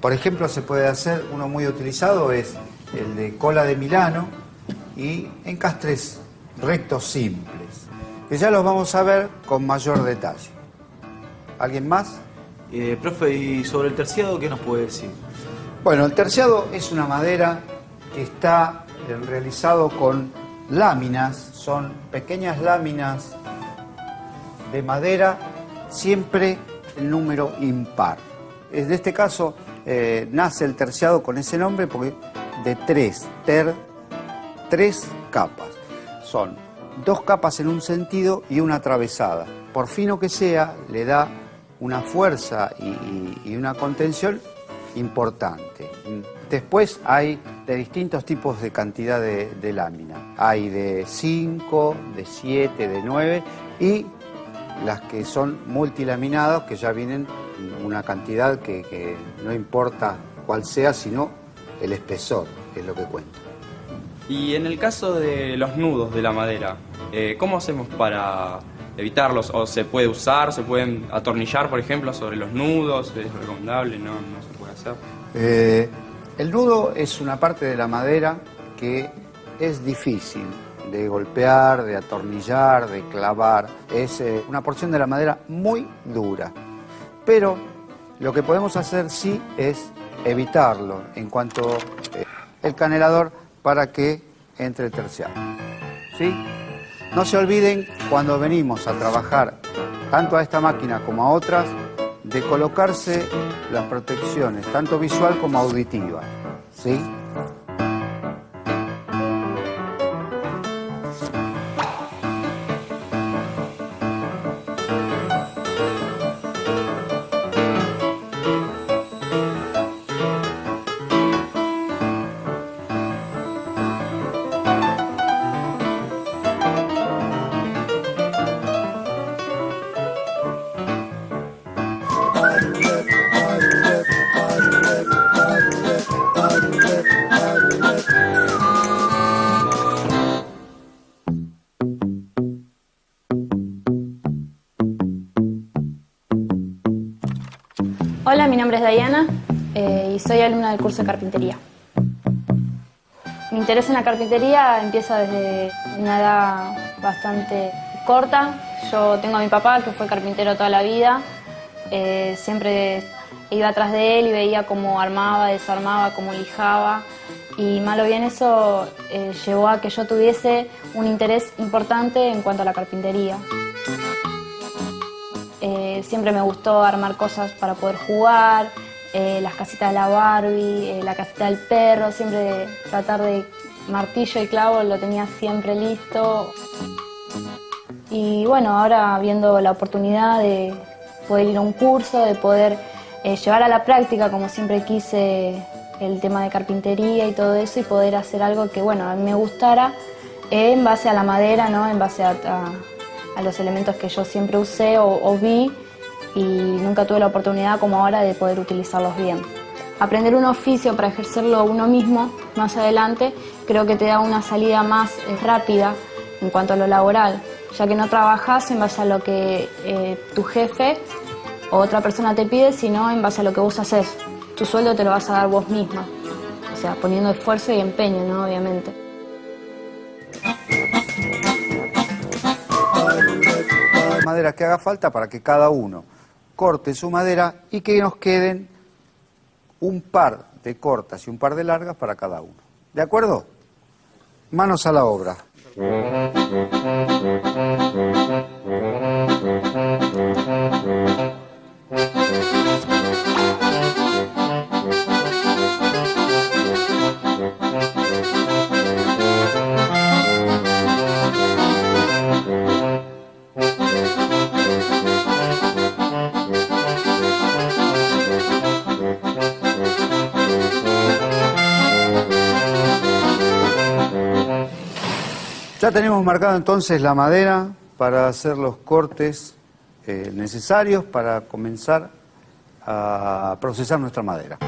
Por ejemplo, se puede hacer, uno muy utilizado es el de cola de Milano y encastres rectos simples, que ya los vamos a ver con mayor detalle. ¿Alguien más? Profe, ¿y sobre el terciado qué nos puede decir? Bueno, el terciado es una madera que está realizado con láminas, son pequeñas láminas de madera, siempre el número impar. En este caso nace el terciado con ese nombre porque de 3 capas. son 2 capas en un sentido y una atravesada. Por fino que sea, le da una fuerza y una contención importante. Después hay de distintos tipos de cantidad de lámina. Hay de 5, de 7, de 9 y las que son multilaminadas, que ya vienen una cantidad que no importa cuál sea, sino el espesor, que es lo que cuenta. Y en el caso de los nudos de la madera, ¿cómo hacemos para evitarlos? ¿O se puede usar, se pueden atornillar, por ejemplo, sobre los nudos? ¿Es recomendable? No se puede hacer. El nudo es una parte de la madera que es difícil de golpear, de atornillar, de clavar. Es una porción de la madera muy dura. Pero lo que podemos hacer sí es evitarlo en cuanto el canelador para que entre terciado. ¿Sí? No se olviden cuando venimos a trabajar tanto a esta máquina como a otras de colocarse las protecciones, tanto visual como auditiva. ¿Sí? Hola, mi nombre es Diana y soy alumna del curso de carpintería. Mi interés en la carpintería empieza desde una edad bastante corta. Yo tengo a mi papá, que fue carpintero toda la vida. Siempre iba atrás de él y veía cómo armaba, desarmaba, cómo lijaba. Y mal o bien eso llevó a que yo tuviese un interés importante en cuanto a la carpintería. Siempre me gustó armar cosas para poder jugar, las casitas de la Barbie, la casita del perro, siempre tratar de martillo y clavo lo tenía siempre listo. Y bueno, ahora viendo la oportunidad de poder ir a un curso, de poder llevar a la práctica, como siempre quise, el tema de carpintería y todo eso, y poder hacer algo que, bueno, a mí me gustara en base a la madera, ¿no? En base a los elementos que yo siempre usé o vi, y nunca tuve la oportunidad como ahora de poder utilizarlos bien. Aprender un oficio para ejercerlo uno mismo más adelante creo que te da una salida más rápida en cuanto a lo laboral, ya que no trabajas en base a lo que tu jefe o otra persona te pide, sino en base a lo que vos haces. Tu sueldo te lo vas a dar vos misma, o sea, poniendo esfuerzo y empeño, ¿no? Obviamente. Madera que haga falta para que cada uno corte su madera y que nos queden un par de cortas y un par de largas para cada uno. ¿De acuerdo? Manos a la obra. Ya tenemos marcado entonces la madera para hacer los cortes necesarios para comenzar a procesar nuestra madera.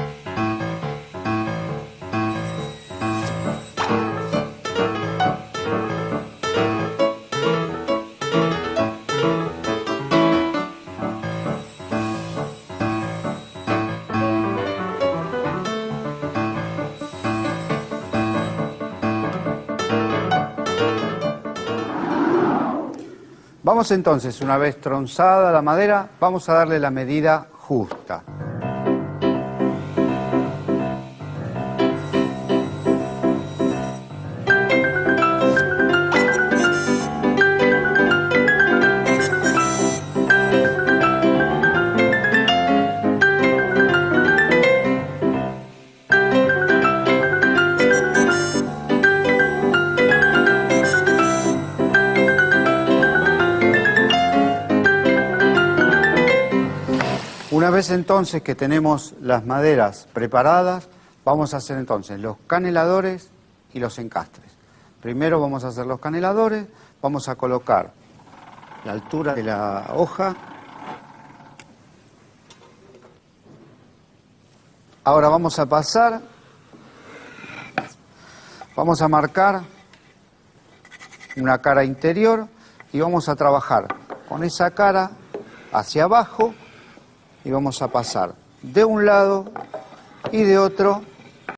Vamos entonces, una vez tronzada la madera, vamos a darle la medida justa. Una vez entonces que tenemos las maderas preparadas, vamos a hacer entonces los caneladores y los encastres. Primero vamos a hacer los caneladores, vamos a colocar la altura de la hoja. Ahora vamos a pasar, vamos a marcar una cara interior y vamos a trabajar con esa cara hacia abajo y vamos a pasar de un lado y de otro